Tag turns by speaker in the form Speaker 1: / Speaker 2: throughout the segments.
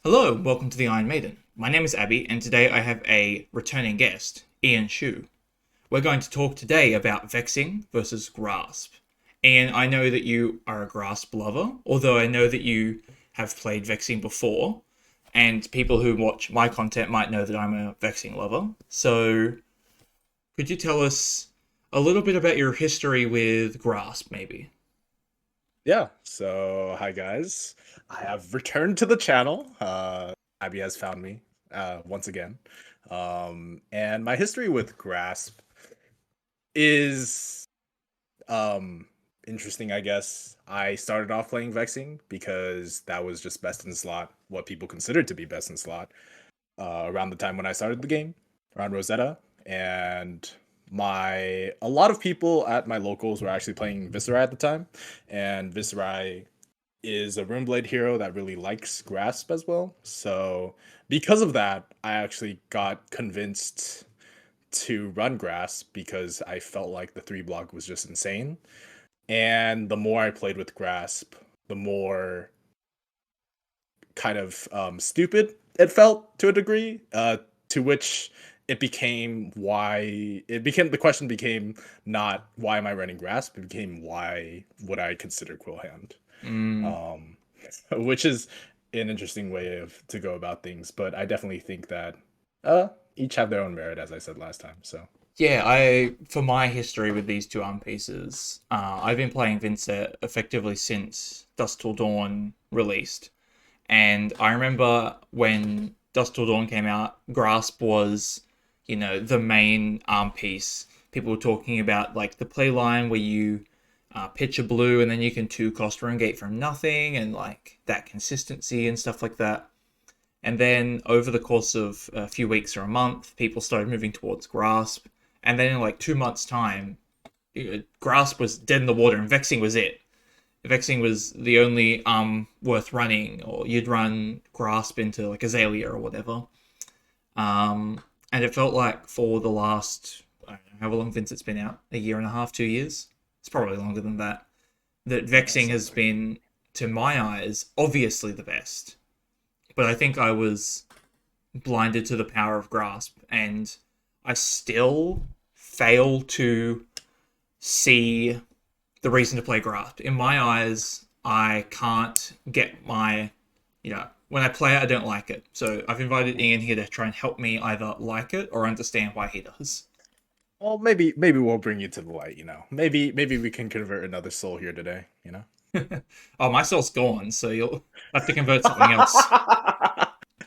Speaker 1: Hello, welcome to the Iron Maiden. My name is Abi, and today I have a returning guest, Ian Shu. We're going to talk today about Vexing versus Grasp. Ian, I know that you are a Grasp lover, although I know that you have played Vexing before, and people who watch my content might know that I'm a Vexing lover. So, could you tell us a little bit about your history with Grasp, maybe?
Speaker 2: Yeah, so hi guys. I have returned to the channel. Abby has found me once again. And my history with Grasp is um interesting, I guess. I started off playing Vexing because that was just best in slot, what people considered to be best in slot, around the time when I started the game, around Rosetta. And a lot of people at my locals were actually playing Viscerai at the time, and Viscerai is a Runeblade hero that really likes Grasp as well. So because of that, I actually got convinced to run Grasp because I felt like the 3 block was just insane. And the more I played with Grasp, the more kind of stupid it felt to a degree. To which the question became not why am I running Grasp, it became why would I consider Quillhand.
Speaker 1: Mm,
Speaker 2: um, which is an interesting way to go about things. But I definitely think that each have their own merit, as I said last time. So
Speaker 1: Yeah, for my history with these two arm pieces, I've been playing Vynnset effectively since Dusk Till Dawn released, and I remember when Dusk Till Dawn came out, Grasp was, the main arm piece. People were talking about like the play line where you pitch a blue and then you can two cost rune gate from nothing, and like that consistency and stuff like that. And then over the course of a few weeks or a month, people started moving towards Grasp. And then in like 2 months' time, Grasp was dead in the water and Vexing was it. Vexing was the only worth running, or you'd run Grasp into like Azalea or whatever. And it felt like for the last, I don't know, however long Vincent's been out, a year and a half, 2 years. It's probably longer than that. That
Speaker 2: yeah,
Speaker 1: Vexing has
Speaker 2: something.
Speaker 1: been, to my eyes, obviously the best. But I think I was blinded to the power of Grasp, and I still fail to see the reason to play Grasp. In my eyes, I can't get when I play it, I don't like it. So I've invited Ian here to try and help me either like it or understand why he does.
Speaker 2: Well, maybe we'll bring you to the light. Maybe we can convert another soul here today.
Speaker 1: Oh, my soul's gone, so you'll have to convert something else.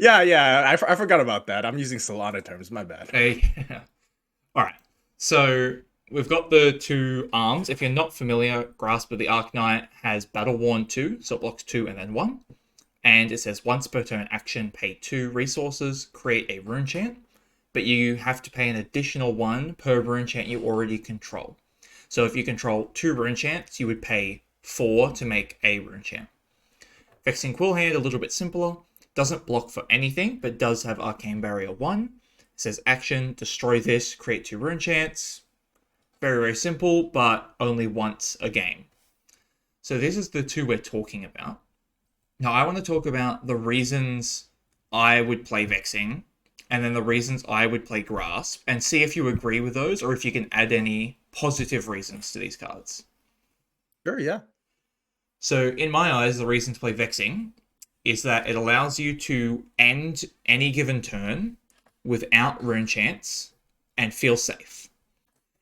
Speaker 2: Yeah. I forgot about that. I'm using Solana terms. My bad.
Speaker 1: Hey, all right. So we've got the two arms. If you're not familiar, Grasp of the Arknight has Battle Worn 2, so it blocks 2 and then 1. And it says once per turn action, pay 2 resources, create a rune chant, but you have to pay an additional 1 per rune chant you already control. So if you control 2 rune chants, you would pay 4 to make a rune chant. Vexing Quillhand, a little bit simpler, doesn't block for anything, but does have Arcane Barrier 1. It says action, destroy this, create 2 rune chants. Very, very simple, but only once a game. So this is the two we're talking about. Now, I want to talk about the reasons I would play Vexing, and then the reasons I would play Grasp, and see if you agree with those or if you can add any positive reasons to these cards.
Speaker 2: Sure. Yeah.
Speaker 1: So, in my eyes, the reason to play Vexing is that it allows you to end any given turn without rune chants and feel safe.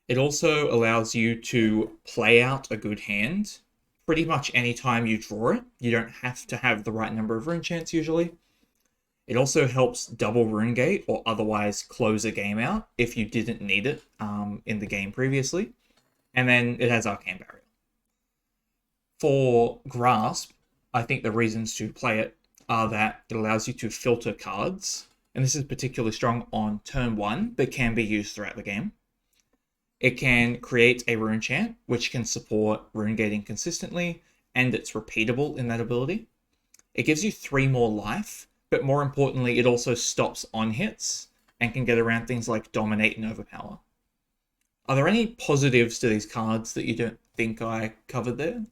Speaker 1: It also allows you to play out a good hand pretty much any time you draw it. You don't have to have the right number of rune chants usually. It also helps double rune gate or otherwise close a game out if you didn't need it in the game previously. And then it has Arcane Barrier. For Grasp, I think the reasons to play it are that it allows you to filter cards, and this is particularly strong on turn 1, but can be used throughout the game. It can create a rune chant, which can support rune gating consistently, and it's repeatable in that ability. It gives you 3 more life, but more importantly, it also stops on hits and can get around things like dominate and overpower. Are there any positives to these cards that you don't think I covered there?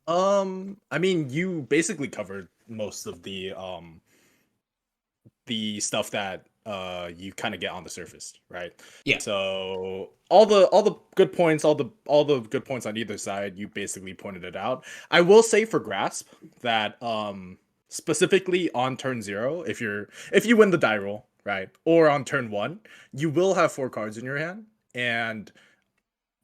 Speaker 2: I mean, you basically covered most of the stuff that you kind of get on the surface, right?
Speaker 1: Yeah.
Speaker 2: So all the good points, all the good points on either side, you basically pointed it out. I will say for Grasp that specifically on turn 0, if you win the die roll, right, or on turn 1, you will have 4 cards in your hand, and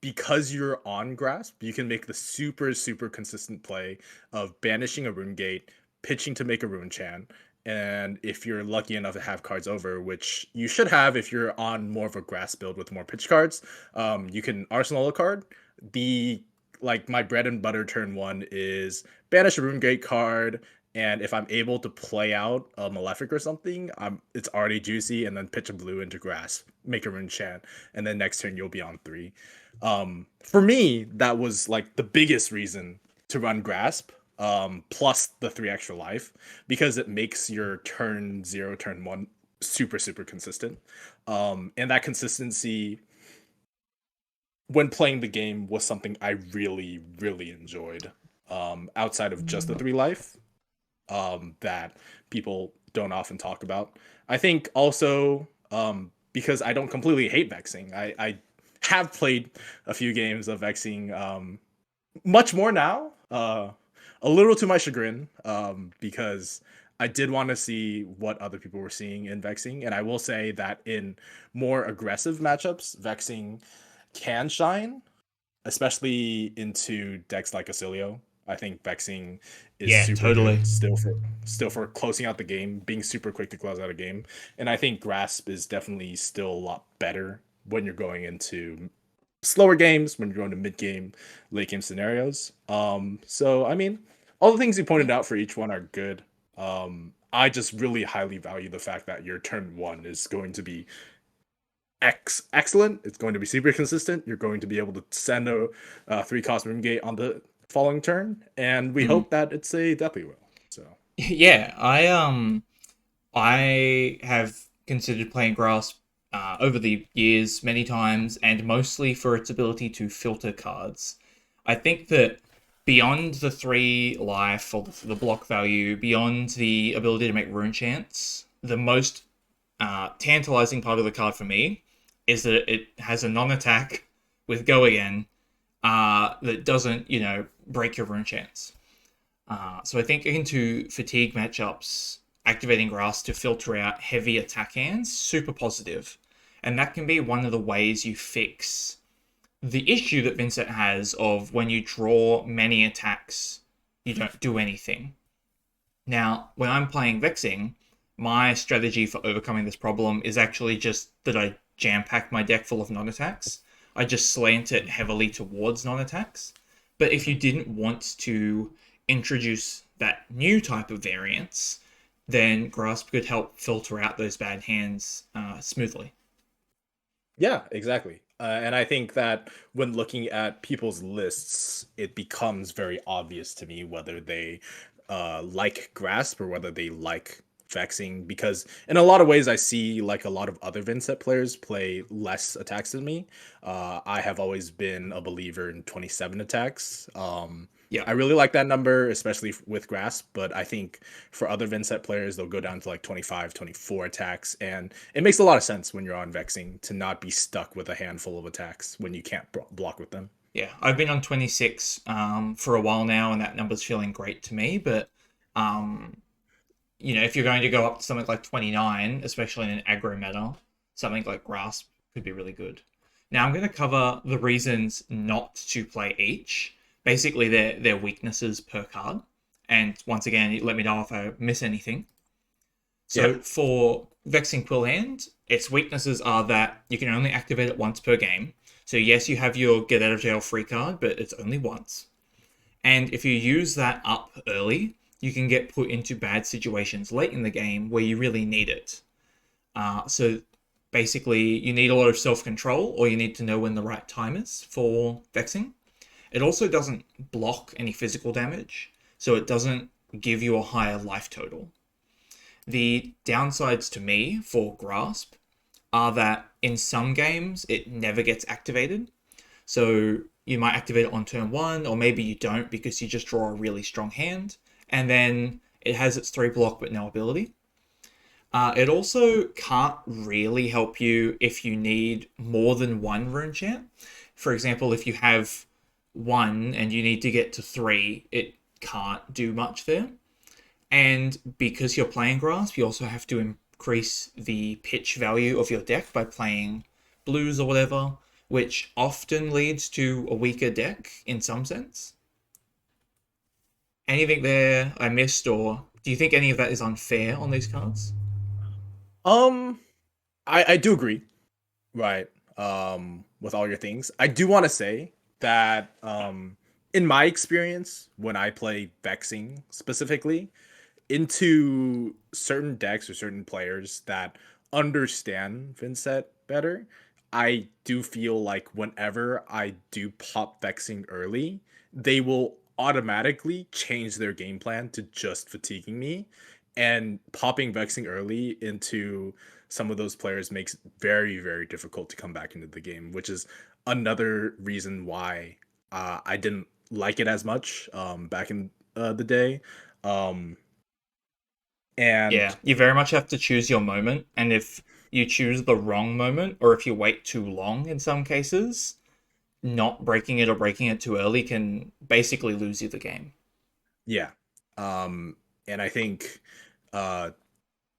Speaker 2: because you're on Grasp, you can make the super, super consistent play of banishing a Rune Gate, pitching to make a Rune Chan, and if you're lucky enough to have cards over, which you should have if you're on more of a Grasp build with more pitch cards, you can arsenal a card. The like my bread and butter turn 1 is banish a Rune Gate card, and if I'm able to play out a Malefic or something, it's already juicy, and then pitch a blue into Grasp, make a Rune Chan, and then next turn you'll be on 3. For me, that was like the biggest reason to run Grasp, plus the 3 extra life, because it makes your turn 0, turn 1 super, super consistent. And that consistency when playing the game was something I really, really enjoyed. Outside of just the 3 life, that people don't often talk about. I think also, because I don't completely hate Vexing, I have played a few games of Vexing, much more now, a little to my chagrin, because I did want to see what other people were seeing in Vexing, and I will say that in more aggressive matchups, Vexing can shine, especially into decks like Acilio. I think Vexing is
Speaker 1: Yeah,
Speaker 2: super
Speaker 1: totally.
Speaker 2: good still for closing out the game, being super quick to close out a game. And I think Grasp is definitely still a lot better when you're going into slower games, when you're going to mid game, late game scenarios. So I mean, all the things you pointed out for each one are good. I just really highly value the fact that your turn 1 is going to be excellent. It's going to be super consistent. You're going to be able to send a 3 cost Moon Gate on the following turn, and we
Speaker 1: Mm.
Speaker 2: hope that it's a Deathly Will. So
Speaker 1: Yeah, I have considered playing Grasp over the years many times, and mostly for its ability to filter cards. I think that beyond the 3 life or the block value, beyond the ability to make rune chants, the most tantalizing part of the card for me is that it has a non-attack with Go Again that doesn't, break your rune chants. So I think into fatigue matchups, activating Grass to filter out heavy attack hands, super positive. And that can be one of the ways you fix the issue that Vynnset has of when you draw many attacks, you don't do anything. Now, when I'm playing Vexing, my strategy for overcoming this problem is actually just that I jam pack my deck full of non attacks. I just slant it heavily towards non attacks. But if you didn't want to introduce that new type of variance, then Grasp could help filter out those bad hands smoothly.
Speaker 2: yeah, exactly. And I think that when looking at people's lists, it becomes very obvious to me whether they like Grasp or whether they like Vexing, because in a lot of ways I see like a lot of other Vynnset players play less attacks than me. I have always been a believer in 27 attacks.
Speaker 1: Yeah.
Speaker 2: I really like that number, especially with Grasp, but I think for other Vynnset players, they'll go down to like 25, 24 attacks. And it makes a lot of sense when you're on Vexing to not be stuck with a handful of attacks when you can't block with them.
Speaker 1: Yeah, I've been on 26 for a while now, and that number's feeling great to me. But um, if you're going to go up to something like 29, especially in an aggro meta, something like Grasp could be really good. Now, I'm going to cover the reasons not to play each, basically their weaknesses per card. And once again, let me know if I miss anything.
Speaker 2: Yeah.
Speaker 1: So for Vexing Quillhand, its weaknesses are that you can only activate it once per game. So yes, you have your get out of jail free card, but it's only once. And if you use that up early, you can get put into bad situations late in the game where you really need it. So basically, you need a lot of self-control, or you need to know when the right time is for Vexing. It also doesn't block any physical damage, so it doesn't give you a higher life total. The downsides to me for Grasp are that in some games it never gets activated. So you might activate it on turn 1, or maybe you don't because you just draw a really strong hand. And then it has its 3 block but no ability. It also can't really help you if you need more than one rune chant. For example, if you have one and you need to get to 3, it can't do much there. And because you're playing Grasp, you also have to increase the pitch value of your deck by playing blues or whatever, which often leads to a weaker deck in some sense. Anything there I missed, or do you think any of that is unfair on these cards?
Speaker 2: Um, I do agree, right? With all your things, I do want to say that in my experience, when I play Vexing specifically, into certain decks or certain players that understand Vynnset better, I do feel like whenever I do pop Vexing early, they will automatically change their game plan to just fatiguing me. And popping Vexing early into some of those players makes it very, very difficult to come back into the game, which is another reason why I didn't like it as much back in the day. Um,
Speaker 1: Yeah,
Speaker 2: and
Speaker 1: you very much have to choose your moment, and if you choose the wrong moment, or if you wait too long in some cases, not breaking it or breaking it too early can basically lose you the game.
Speaker 2: yeah, um, and I think uh,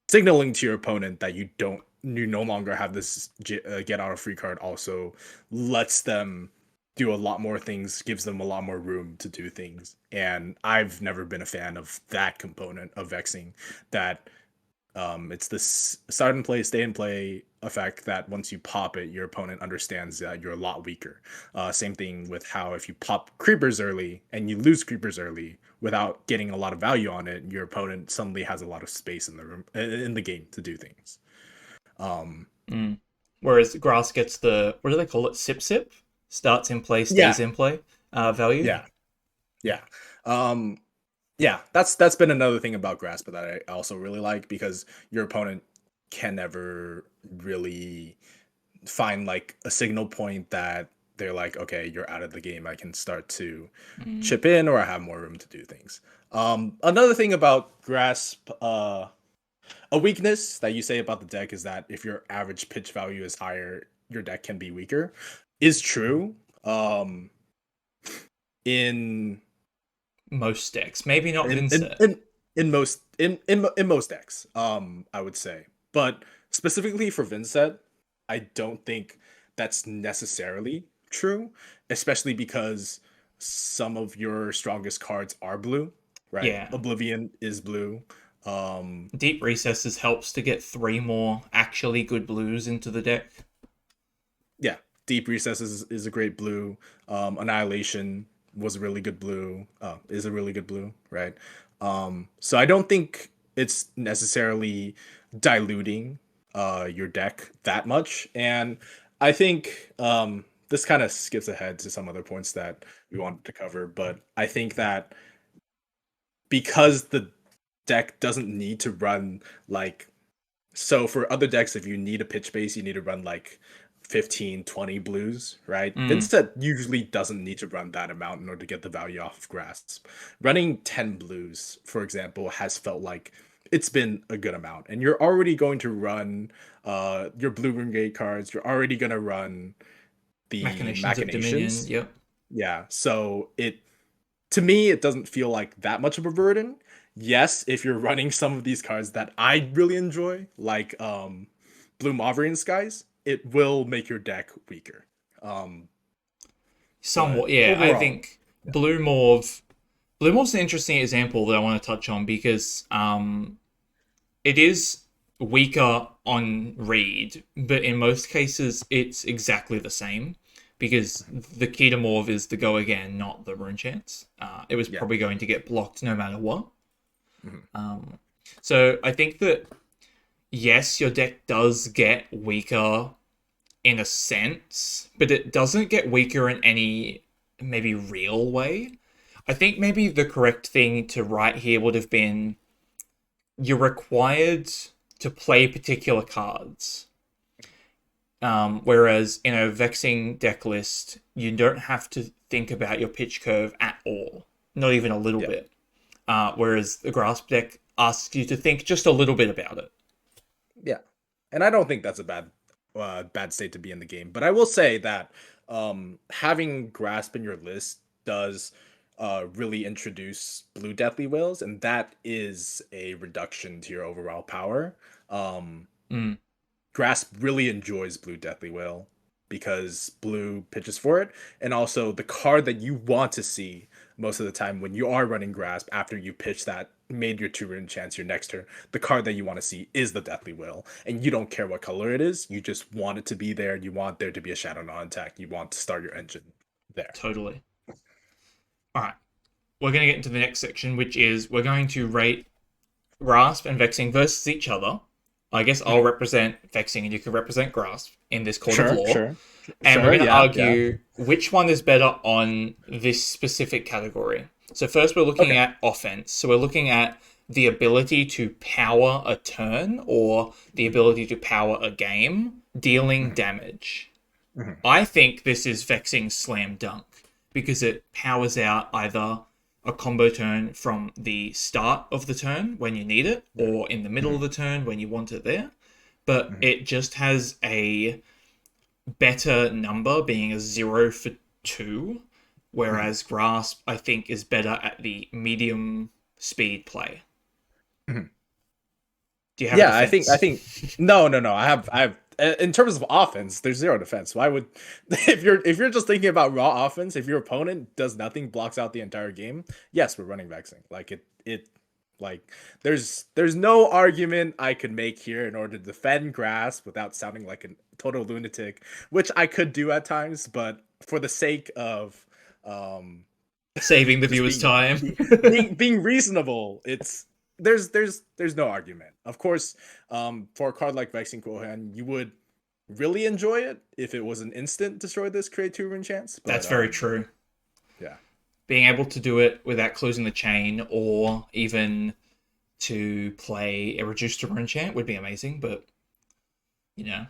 Speaker 2: signaling to your opponent that you no longer have this get out of free card also lets them do a lot more things, gives them a lot more room to do things. And I've never been a fan of that component of Vexing, that it's this start and play, stay and play effect that once you pop it, your opponent understands that you're a lot weaker. Same thing with how if you pop creepers early and you lose creepers early without getting a lot of value on it, your opponent suddenly has a lot of space in the room in the game to do things. Um,
Speaker 1: Mm. Whereas grass gets the, what do they call it? Sip sip? Starts in play,
Speaker 2: yeah,
Speaker 1: stays in play value.
Speaker 2: yeah, yeah. Um, Yeah, that's been another thing about Grasp that I also really like, because your opponent can never really find like a signal point that they're like, okay, you're out of the game. I can start to
Speaker 1: Mm.
Speaker 2: chip in, or I have more room to do things. Another thing about Grasp, a weakness that you say about the deck is that if your average pitch value is higher, your deck can be weaker. Is true. Um, in
Speaker 1: Most decks. Maybe not
Speaker 2: in in
Speaker 1: Vynnset.
Speaker 2: in, in most decks, I would say, but specifically for Vynnset, I don't think that's necessarily true, especially because some of your strongest cards are blue, right?
Speaker 1: Yeah.
Speaker 2: Oblivion is blue. um
Speaker 1: Deep Recesses helps to get 3 more actually good blues into the deck.
Speaker 2: yeah, Deep Recesses is a great blue. Annihilation was a really good blue, is a really good blue, right? So I don't think it's necessarily diluting your deck that much. And I think this kind of skips ahead to some other points that we wanted to cover, but I think that because the deck doesn't need to run like, so for other decks, if you need a pitch base, you need to run like 15, 20 blues, right?
Speaker 1: Mm.
Speaker 2: Vincent usually doesn't need to run that amount in order to get the value off of Grasp. Running 10 blues, for example, has felt like it's been a good amount. And you're already going to run your Blue Ring Gate cards. You're already going to run the
Speaker 1: Machinations of Dominion.
Speaker 2: Machinations.
Speaker 1: Yep.
Speaker 2: Yeah. So to me, it doesn't feel like that much of a burden. Yes, if you're running some of these cards that I really enjoy, like Blue Mauvrian Skies, it will make your deck weaker. Um, but
Speaker 1: Somewhat, yeah. I
Speaker 2: overall,
Speaker 1: think
Speaker 2: yeah,
Speaker 1: Blue Mauve. Blue Mauve's an interesting example that I want to touch on because it is weaker on read, but in most cases it's exactly the same because the key to Mauve is the go again, not the rune chance. It was
Speaker 2: yeah,
Speaker 1: probably going to get blocked no matter what.
Speaker 2: mhm,
Speaker 1: So I think that yes, your deck does get weaker in a sense, but it doesn't get weaker in any maybe real way. I think maybe the correct thing to write here would have been you're required to play particular cards. Whereas in a Vexing deck list, you don't have to think about your pitch curve at all, not even a little
Speaker 2: yeah,
Speaker 1: bit. whereas the Grasp deck asks you to think just a little bit about it.
Speaker 2: Yeah, and I don't think that's a bad state to be in the game. But I will say that having Grasp in your list does really introduce blue Deathly Whales, and that is a reduction to your overall power. Um,
Speaker 1: Mm,
Speaker 2: Grasp really enjoys blue Deathly Whale because blue pitches for it, and also the card that you want to see most of the time when you are running Grasp after you pitch that made your 2 run chance your next turn, the card that you want to see is the Deathly Whale, and you don't care what color it is, you just want it to be there. You want there to be a shadow non-attack. You want to start your engine there.
Speaker 1: totally. All right, we're going to get into the next section, which is we're going to rate Grasp and Vexing versus each other. I guess I'll represent Vexing and you can represent Grasp in this court of law. And we're going to argue which one is better on this specific category. So first we're looking at offense. So we're looking at the ability to power a turn or the ability to power a game, dealing damage. I think this is Vexing's slam dunk because it powers out either a combo turn from the start of the turn when you need it or in the middle of the turn when you want it there. But it just has a better number being a 0 for 2, whereas Grasp, I think, is better at the medium speed play. Do you have
Speaker 2: Yeah,
Speaker 1: a defense?
Speaker 2: I think no. I have in terms of offense, there's zero defense. Why would if you're just thinking about raw offense, if your opponent does nothing, blocks out the entire game, yes, we're running Vexing. Like it like there's no argument I could make here in order to defend Grasp without sounding like a total lunatic, which I could do at times, but for the sake of
Speaker 1: Saving the
Speaker 2: just
Speaker 1: viewer's time.
Speaker 2: being reasonable, there's no argument. Of course, for a card like Vexing Quillhand, you would really enjoy it if it was an instant destroy this, create 2 run chance. But,
Speaker 1: That's very true.
Speaker 2: Yeah.
Speaker 1: Being able to do it without closing the chain or even to play a reduced to run chant would be amazing, but then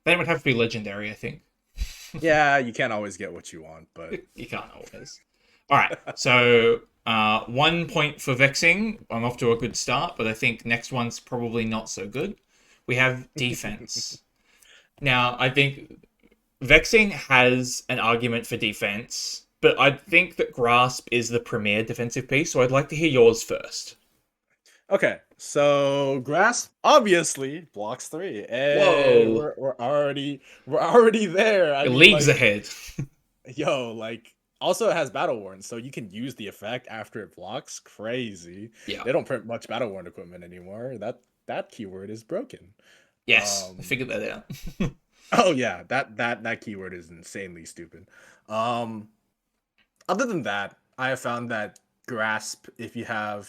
Speaker 1: it would have to be legendary, I think.
Speaker 2: Yeah, you can't always get what you want, but
Speaker 1: You can't always. All right, so 1 point for Vexing. I'm off to a good start, but I think next one's probably not so good. We have defense. Now, I think Vexing has an argument for defense, but I think that Grasp is the premier defensive piece, so I'd like to hear yours first.
Speaker 2: okay. So Grasp obviously blocks 3, and
Speaker 1: Whoa.
Speaker 2: we're already there. I mean,
Speaker 1: Leagues
Speaker 2: like,
Speaker 1: ahead.
Speaker 2: like also it has Battle Worn, so you can use the effect after it blocks. Crazy.
Speaker 1: Yeah.
Speaker 2: They don't print much Battle Worn equipment anymore. That keyword is broken.
Speaker 1: Yes, I figured that out.
Speaker 2: Oh yeah, that keyword is insanely stupid. Other than that, I have found that Grasp, if you have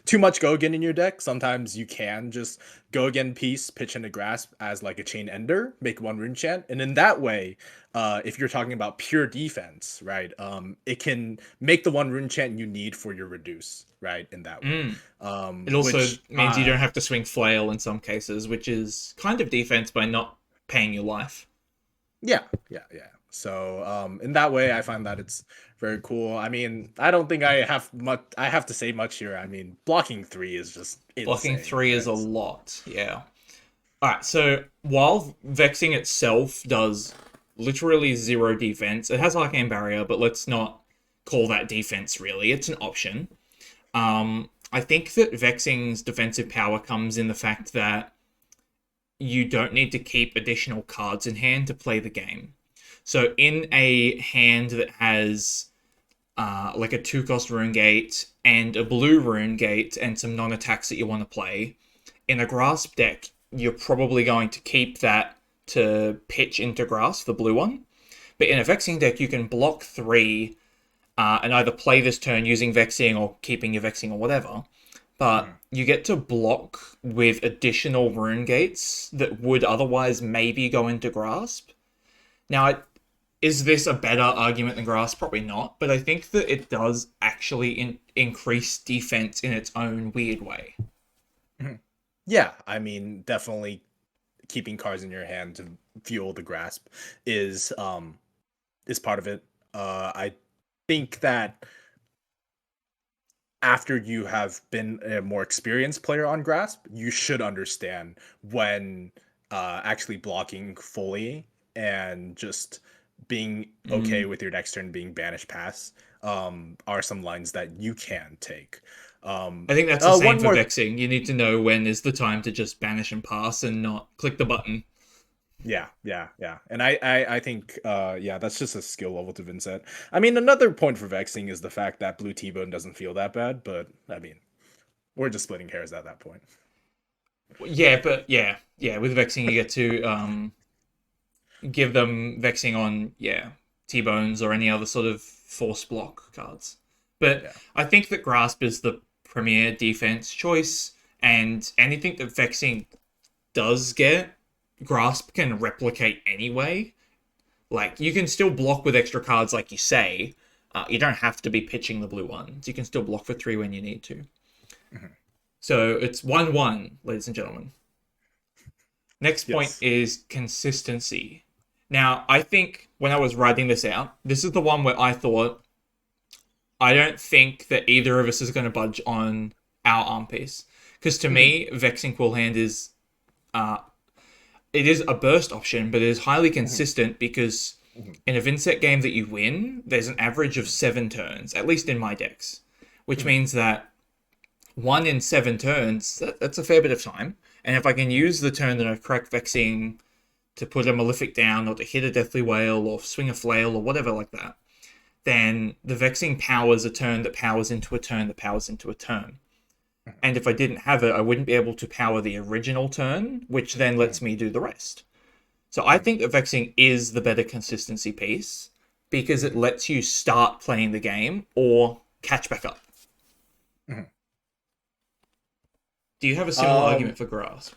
Speaker 2: too much go again in your deck, sometimes you can just go again piece, pitch into Grasp as like a chain ender, make 1 rune chant, and in that way, if you're talking about pure defense, right, it can make the 1 rune chant you need for your reduce, right, in that way.
Speaker 1: It also
Speaker 2: Which,
Speaker 1: means you don't have to swing flail in some cases, which is kind of defense by not paying your life.
Speaker 2: yeah. So in that way, I find that it's very cool. I mean, I don't think I have to say much here. I mean, blocking 3 is just insane.
Speaker 1: Blocking 3 is a lot, yeah. Alright, so while Vexing itself does literally 0 defense, it has Arcane Barrier, but let's not call that defense really. It's an option. I think that Vexing's defensive power comes in the fact that you don't need to keep additional cards in hand to play the game. So in a hand that has like a 2-cost rune gate and a blue rune gate and some non-attacks that you want to play, in a Grasp deck, you're probably going to keep that to pitch into Grasp, the blue one. But in a Vexing deck, you can block 3 and either play this turn using Vexing or keeping your Vexing or whatever. But you get to block with additional rune gates that would otherwise maybe go into Grasp. Now, is this a better argument than Grasp? Probably not, but I think that it does actually increase defense in its own weird way.
Speaker 2: Yeah, I mean, definitely keeping cards in your hand to fuel the Grasp is part of it. I think that after you have been a more experienced player on Grasp, you should understand when actually blocking fully and just being okay
Speaker 1: Mm.
Speaker 2: with your next turn being banished pass are some lines that you can take.
Speaker 1: I think that's the same
Speaker 2: One
Speaker 1: for
Speaker 2: more
Speaker 1: vexing. You need to know when is the time to just banish and pass and not click the button.
Speaker 2: Yeah. And I think yeah, that's just a skill level to Vynnset. I mean, another point for vexing is the fact that blue T-bone doesn't feel that bad, but I mean, we're just splitting hairs at that point.
Speaker 1: Yeah, but yeah. With vexing, you get to give them vexing on T-bones or any other sort of force block cards. But
Speaker 2: Yeah.
Speaker 1: I think that grasp is the premier defense choice, and anything that vexing does get, grasp can replicate anyway. Like, you can still block with extra cards, like you say. You don't have to be pitching the blue ones. You can still block for 3 when you need to.
Speaker 2: Mhm.
Speaker 1: So it's 1-1, ladies and gentlemen. Next point
Speaker 2: Yes.
Speaker 1: is consistency. Now, I think when I was writing this out, this is the one where I thought, I don't think that either of us is going to budge on our arm piece. Because to
Speaker 2: Mhm.
Speaker 1: me, Vexing Quillhand is uh, it is a burst option, but it is highly
Speaker 2: Mhm.
Speaker 1: consistent because
Speaker 2: Mhm.
Speaker 1: in a Vynnset game that you win, there's an average of 7 turns, at least in my decks, which
Speaker 2: Mhm.
Speaker 1: means that 1 in 7 turns, that's a fair bit of time. And if I can use the turn that I've cracked Vexing to put a Malefic down or to hit a Deathly Whale or swing a Flail or whatever like that, then the Vexing powers a turn that powers into a turn that powers into a turn.
Speaker 2: Mhm.
Speaker 1: And if I didn't have it, I wouldn't be able to power the original turn, which then lets
Speaker 2: Mhm.
Speaker 1: me do the rest. So I think that vexing is the better consistency piece because it
Speaker 2: Mhm.
Speaker 1: lets you start playing the game or catch back up.
Speaker 2: Mhm.
Speaker 1: Do you have a similar
Speaker 2: Um
Speaker 1: argument for grasp?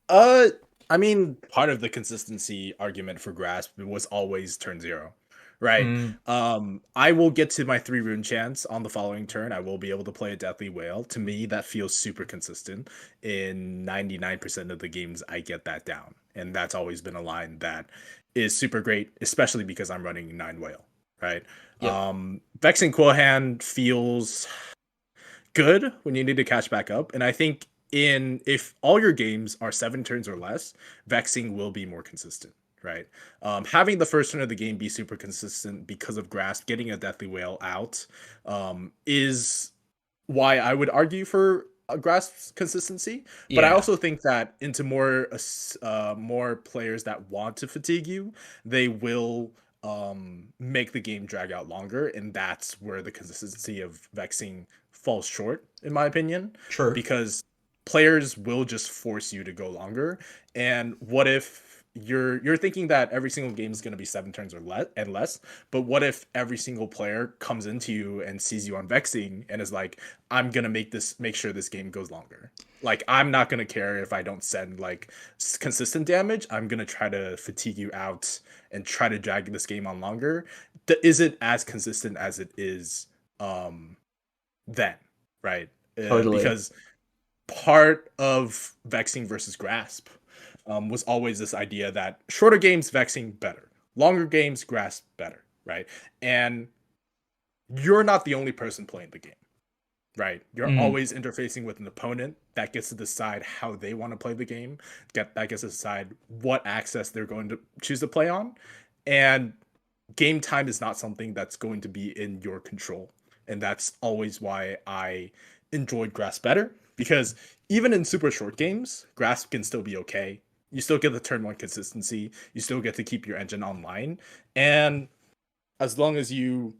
Speaker 2: uh I mean, part of the consistency argument for grasp was always turn zero. Right.
Speaker 1: Mm,
Speaker 2: I will get to my 3 rune chance on the following turn. I will be able to play a Deathly Whale. To me, that feels super consistent. In 99% of the games, I get that down. And that's always been a line that is super great, especially because I'm running 9 Whale, right?
Speaker 1: yep.
Speaker 2: Vexing Quillhand feels good when you need to catch back up. And I think in if all your games are 7 turns or less, vexing will be more consistent, right? Having the first turn of the game be super consistent because of grasp, getting a deathly whale out, is why I would argue for a grasp consistency. But I
Speaker 1: Yeah.
Speaker 2: also think that into more players that want to fatigue you, they will make the game drag out longer, and that's where the consistency of vexing falls short, in my opinion,
Speaker 1: True.
Speaker 2: because players will just force you to go longer. And what if you're thinking that every single game is going to be 7 turns or less, but what if every single player comes into you and sees you on vexing and is like, I'm gonna make sure this game goes longer. Like, I'm not gonna care if I don't send like consistent damage. I'm gonna try to fatigue you out and try to drag this game on longer. Is it as consistent as it is um then, right?
Speaker 1: Totally.
Speaker 2: Because part of vexing versus grasp was always this idea that shorter games vexing better, longer games grasp better, right? And you're not the only person playing the game, right? You're
Speaker 1: Mm,
Speaker 2: always interfacing with an opponent that gets to decide how they want to play the game, that gets to decide what access they're going to choose to play on. And game time is not something that's going to be in your control. And that's always why I enjoyed Grasp better, because even in super short games, Grasp can still be okay. You still get the turn one consistency, you still get to keep your engine online. And as long as you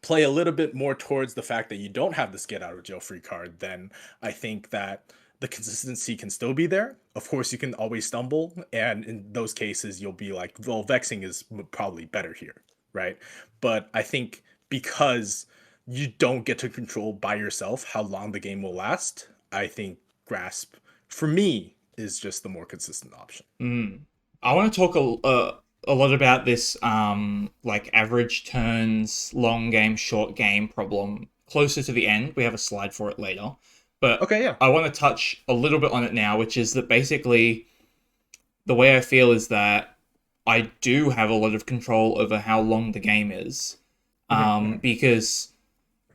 Speaker 2: play a little bit more towards the fact that you don't have this get out of jail free card, then I think that the consistency can still be there. Of course, you can always stumble, and in those cases, you'll be like, well, vexing is probably better here, right? But I think because you don't get to control by yourself how long the game will last, I think grasp for me is just the more consistent option.
Speaker 1: mm. I want to talk a lot about this like average turns, long game, short game problem closer to the end. We have a slide for it later. But
Speaker 2: Okay, yeah.
Speaker 1: I want to touch a little bit on it now, which is that basically the way I feel is that I do have a lot of control over how long the game is.
Speaker 2: Mhm, mhm,
Speaker 1: Because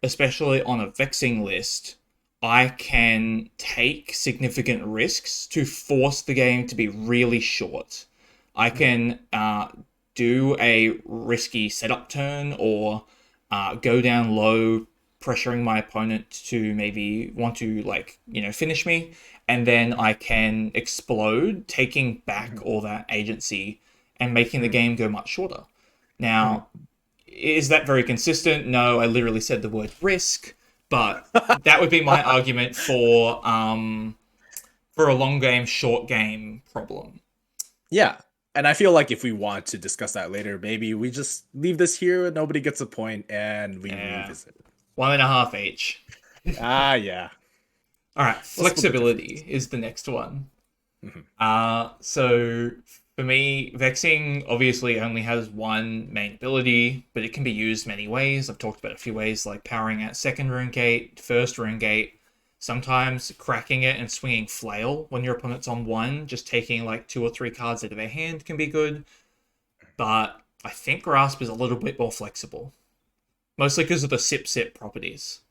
Speaker 1: especially on a vexing list, I can take significant risks to force the game to be really short. I
Speaker 2: Mhm.
Speaker 1: can do a risky setup turn or go down low, pressuring my opponent to maybe want to, like, finish me, and then I can explode, taking back
Speaker 2: Mhm.
Speaker 1: all that agency and making the
Speaker 2: Mhm.
Speaker 1: game go much shorter.
Speaker 2: Mhm.
Speaker 1: Now, is that very consistent? No, I literally said the word risk, but that would be my argument for a long game, short game problem.
Speaker 2: Yeah. And I feel like if we want to discuss that later, maybe we just leave this here and nobody gets a point and we
Speaker 1: Yeah,
Speaker 2: revisit.
Speaker 1: 1.5 each.
Speaker 2: Ah, yeah.
Speaker 1: All right,
Speaker 2: We'll split the difference.
Speaker 1: flexibility is the next one.
Speaker 2: Mhm.
Speaker 1: So for me, Vexing obviously only has one main ability, but it can be used many ways. I've talked about a few ways, like powering at second rune gate, first rune gate, sometimes cracking it and swinging flail when your opponent's on one, just taking like 2 or 3 cards out of their hand can be good. But I think Grasp is a little bit more flexible, mostly because of the sip properties.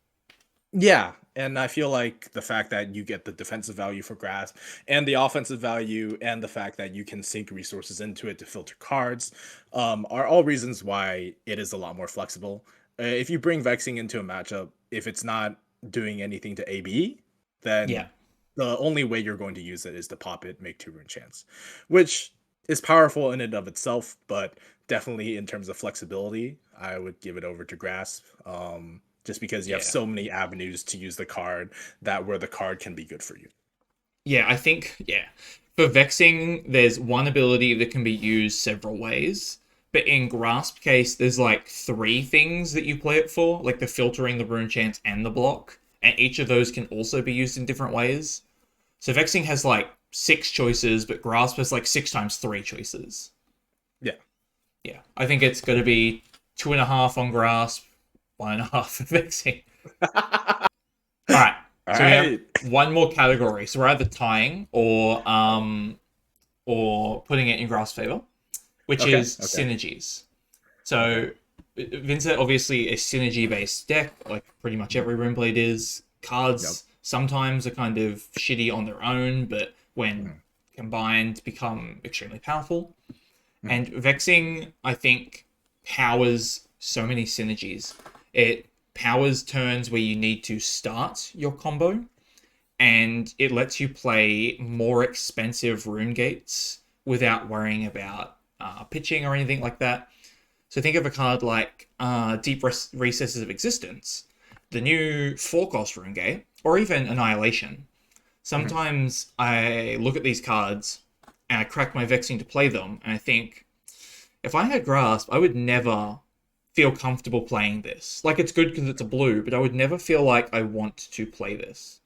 Speaker 2: Yeah, and I feel like the fact that you get the defensive value for Grasp and the offensive value and the fact that you can sink resources into it to filter cards are all reasons why it is a lot more flexible. If you bring Vexing into a matchup, if it's not doing anything to AB,
Speaker 1: Yeah,
Speaker 2: then the only way you're going to use it is to pop it, make 2 rune chance, which is powerful in and of itself, but definitely in terms of flexibility, I would give it over to Grasp. Just because you have
Speaker 1: yeah.
Speaker 2: so many avenues to use the card that where the card can be good for you.
Speaker 1: Yeah, I think, yeah. For Vexing, there's one ability that can be used several ways. But in Grasp case, there's like 3 things that you play it for, like the filtering, the rune chance, and the block. And each of those can also be used in different ways. So Vexing has like 6 choices, but Grasp has like 6 times 3 choices.
Speaker 2: Yeah.
Speaker 1: Yeah, I think it's going to be 2.5 on Grasp, 1.5 for Vexing. All right.
Speaker 2: All
Speaker 1: So we have
Speaker 2: right.
Speaker 1: one more category. So we're either tying or putting it in Grass favor, which
Speaker 2: Okay.
Speaker 1: is
Speaker 2: Okay.
Speaker 1: synergies.
Speaker 2: Okay.
Speaker 1: So Vynnset obviously a synergy based deck, like pretty much
Speaker 2: Mhm.
Speaker 1: every Runeblade is.
Speaker 2: Yep.
Speaker 1: Cards sometimes are kind of shitty on their own, but when
Speaker 2: Mhm.
Speaker 1: combined become extremely powerful.
Speaker 2: Mhm.
Speaker 1: And Vexing, I think, powers so many synergies. It powers turns where you need to start your combo, and it lets you play more expensive rune gates without worrying about pitching or anything like that. So think of a card like Deep Recesses of Existence, the new 4-cost rune gate, or even Annihilation.
Speaker 2: Mhm.
Speaker 1: Sometimes I look at these cards and I crack my Vexing to play them, and I think, if I had Grasp, I would never feel comfortable playing this. Like, it's good because it's a blue, but I would never feel like I want to play this.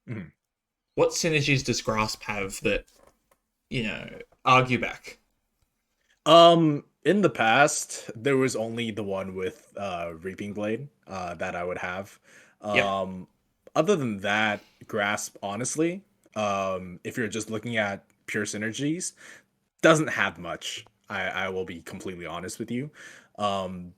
Speaker 2: Mhm.
Speaker 1: What synergies does Grasp have that, argue back?
Speaker 2: In the past, there was only the one with Reaping Blade that I would have.
Speaker 1: Yep.
Speaker 2: Um, Other than that, Grasp, honestly, if you're just looking at pure synergies, doesn't have much. I will be completely honest with you. Um,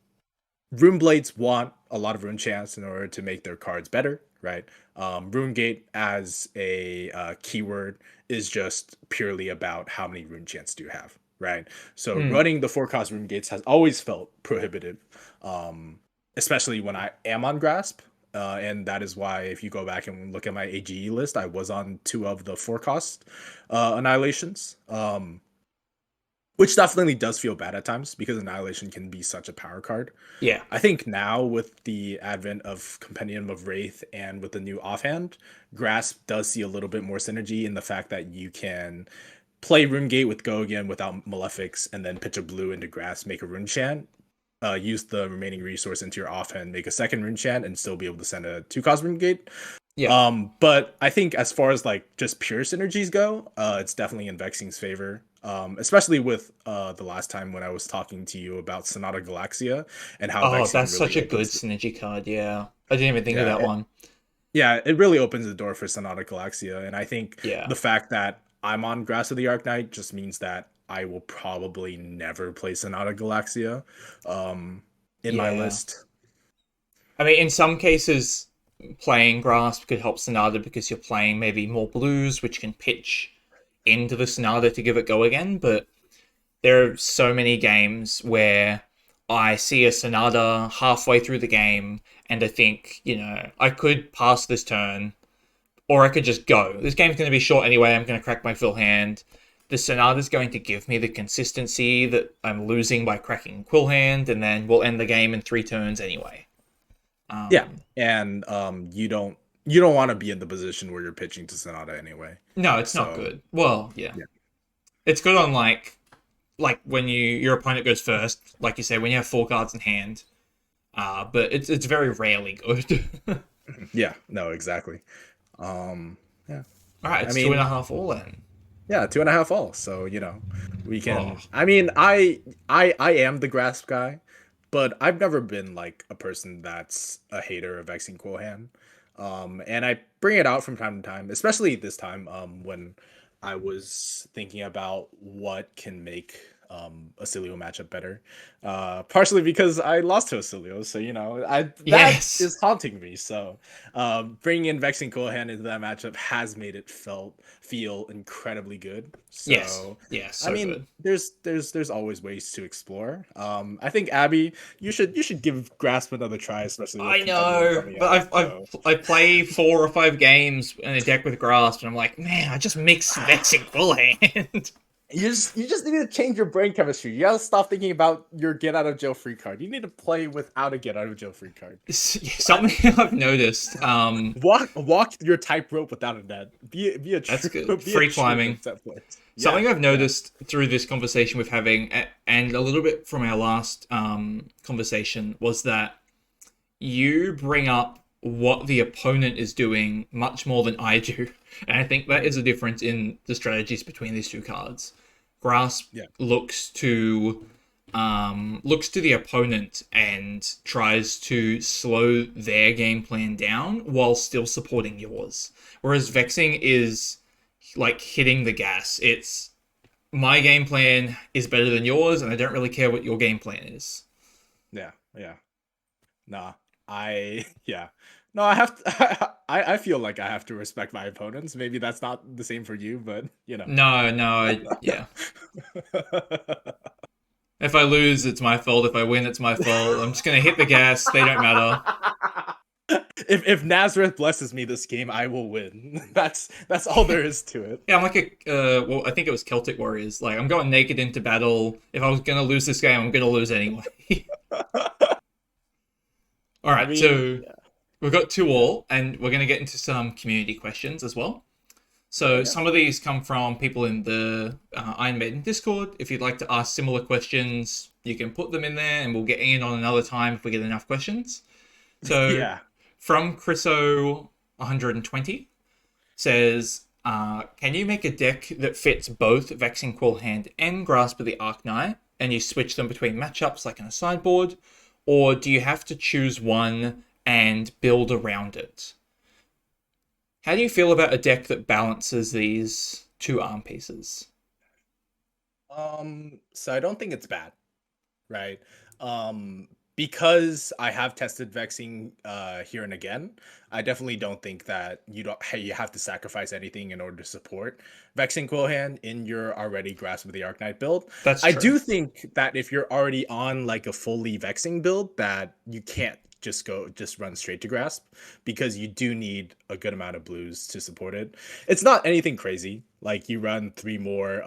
Speaker 2: Rune Blades want a lot of rune chance in order to make their cards better, right? Rune Gate as a keyword is just purely about how many rune chance do you have, right? So
Speaker 1: Mm.
Speaker 2: running the 4 cost rune gates has always felt prohibitive, especially when I am on Grasp. And that is why, if you go back and look at my AGE list, I was on 2 of the 4 cost annihilations. Which definitely does feel bad at times because Annihilation can be such a power card.
Speaker 1: Yeah.
Speaker 2: I think now with the advent of Compendium of Wraith and with the new offhand, Grasp does see a little bit more synergy in the fact that you can play Runegate with Go again without Malefics and then pitch a blue into Grasp, make a Rune Chant, use the remaining resource into your offhand, make a second Rune Chant, and still be able to send a 2 cost Runegate.
Speaker 1: Yeah.
Speaker 2: But I think as far as like just pure synergies go, it's definitely in Vexing's favor. Especially with the last time when I was talking to you about Sonata Galaxia and how
Speaker 1: Oh,
Speaker 2: Vexing
Speaker 1: that's
Speaker 2: really
Speaker 1: such a good
Speaker 2: opens the,
Speaker 1: synergy card. Yeah. I didn't even think of
Speaker 2: yeah,
Speaker 1: that one.
Speaker 2: yeah, it really opens the door for Sonata Galaxia. And I think
Speaker 1: Yeah.
Speaker 2: the fact that I'm on Grass of the Arknight just means that I will probably never play Sonata Galaxia in my
Speaker 1: Yeah.
Speaker 2: list.
Speaker 1: I mean, in some cases, playing Grasp could help Sonata because you're playing maybe more blues, which can pitch into the Sonata to give it go again. But there are so many games where I see a Sonata halfway through the game and I think, I could pass this turn or I could just go. This game's going to be short anyway. I'm going to crack my full hand. The Sonata's going to give me the consistency that I'm losing by cracking Quillhand, and then we'll end the game in 3 turns anyway.
Speaker 2: Yeah, and you don't want to be in the position where you're pitching to Sonata anyway.
Speaker 1: No, it's not good. Well, yeah. It's good on like when your opponent goes first, like you say, when you have 4 cards in hand. But it's very rarely good.
Speaker 2: Yeah, no, exactly. Yeah.
Speaker 1: All right, it's 2.5 all then.
Speaker 2: Yeah, 2.5 all. So we can. Oh. I mean, I am the Grasp guy, but I've never been like a person that's a hater of Vexing Quillhand. And I bring it out from time to time, especially this time when I was thinking about what can make Acilio matchup better. Partially because I lost to Acilio, so that is haunting me. So bringing in Vexing Quillhand into that matchup has made it feel incredibly good. So
Speaker 1: so
Speaker 2: I mean,
Speaker 1: good.
Speaker 2: there's always ways to explore. I think Abi, you should give Grasp another try, especially.
Speaker 1: I know, but I play 4 or 5 games in a deck with Grasp, and I'm like, man, I just mix Vexing Quillhand.
Speaker 2: You just need to change your brain chemistry. You gotta stop thinking about your get out of jail free card. You need to play without a get out of jail free card.
Speaker 1: Something I've noticed.
Speaker 2: Walk your tightrope without a net. Be a
Speaker 1: that's good. Free climbing. Something I've noticed through this conversation we're having, and a little bit from our last conversation, was that you bring up what the opponent is doing much more than I do. And I think that is a difference in the strategies between these 2 cards. Grasp looks to the opponent and tries to slow their game plan down while still supporting yours. Whereas Vexing is like hitting the gas. It's my game plan is better than yours, and I don't really care what your game plan is.
Speaker 2: Yeah. Nah, No, I have to, I feel like I have to respect my opponents. Maybe that's not the same for you, but
Speaker 1: No, yeah. If I lose, it's my fault. If I win, it's my fault. I'm just gonna hit the gas. They don't matter.
Speaker 2: If Nazareth blesses me this game, I will win. That's all there is to it.
Speaker 1: Yeah, I'm like I think it was Celtic Warriors. Like, I'm going naked into battle. If I was gonna lose this game, I'm gonna lose anyway. All right, we've got 2 all, and we're going to get into some community questions as well. So some of these come from people in the Iron Maiden Discord. If you'd like to ask similar questions, you can put them in there, and we'll get in on another time if we get enough questions. So from Chriso120 says, can you make a deck that fits both Vexing Quillhand and Grasp of the Arknight, and you switch them between matchups like in a sideboard? Or do you have to choose one and build around it? How do you feel about a deck that balances these 2 arm pieces?
Speaker 2: So I don't think it's bad, right? Because I have tested Vexing here and again, I definitely don't think that you have to sacrifice anything in order to support Vexing Quillhand in your already Grasp of the Arknight build.
Speaker 1: That's true.
Speaker 2: I do think that if you're already on like a fully Vexing build, that you can't just run straight to Grasp, because you do need a good amount of blues to support it. It's not anything crazy. Like, you run 3 more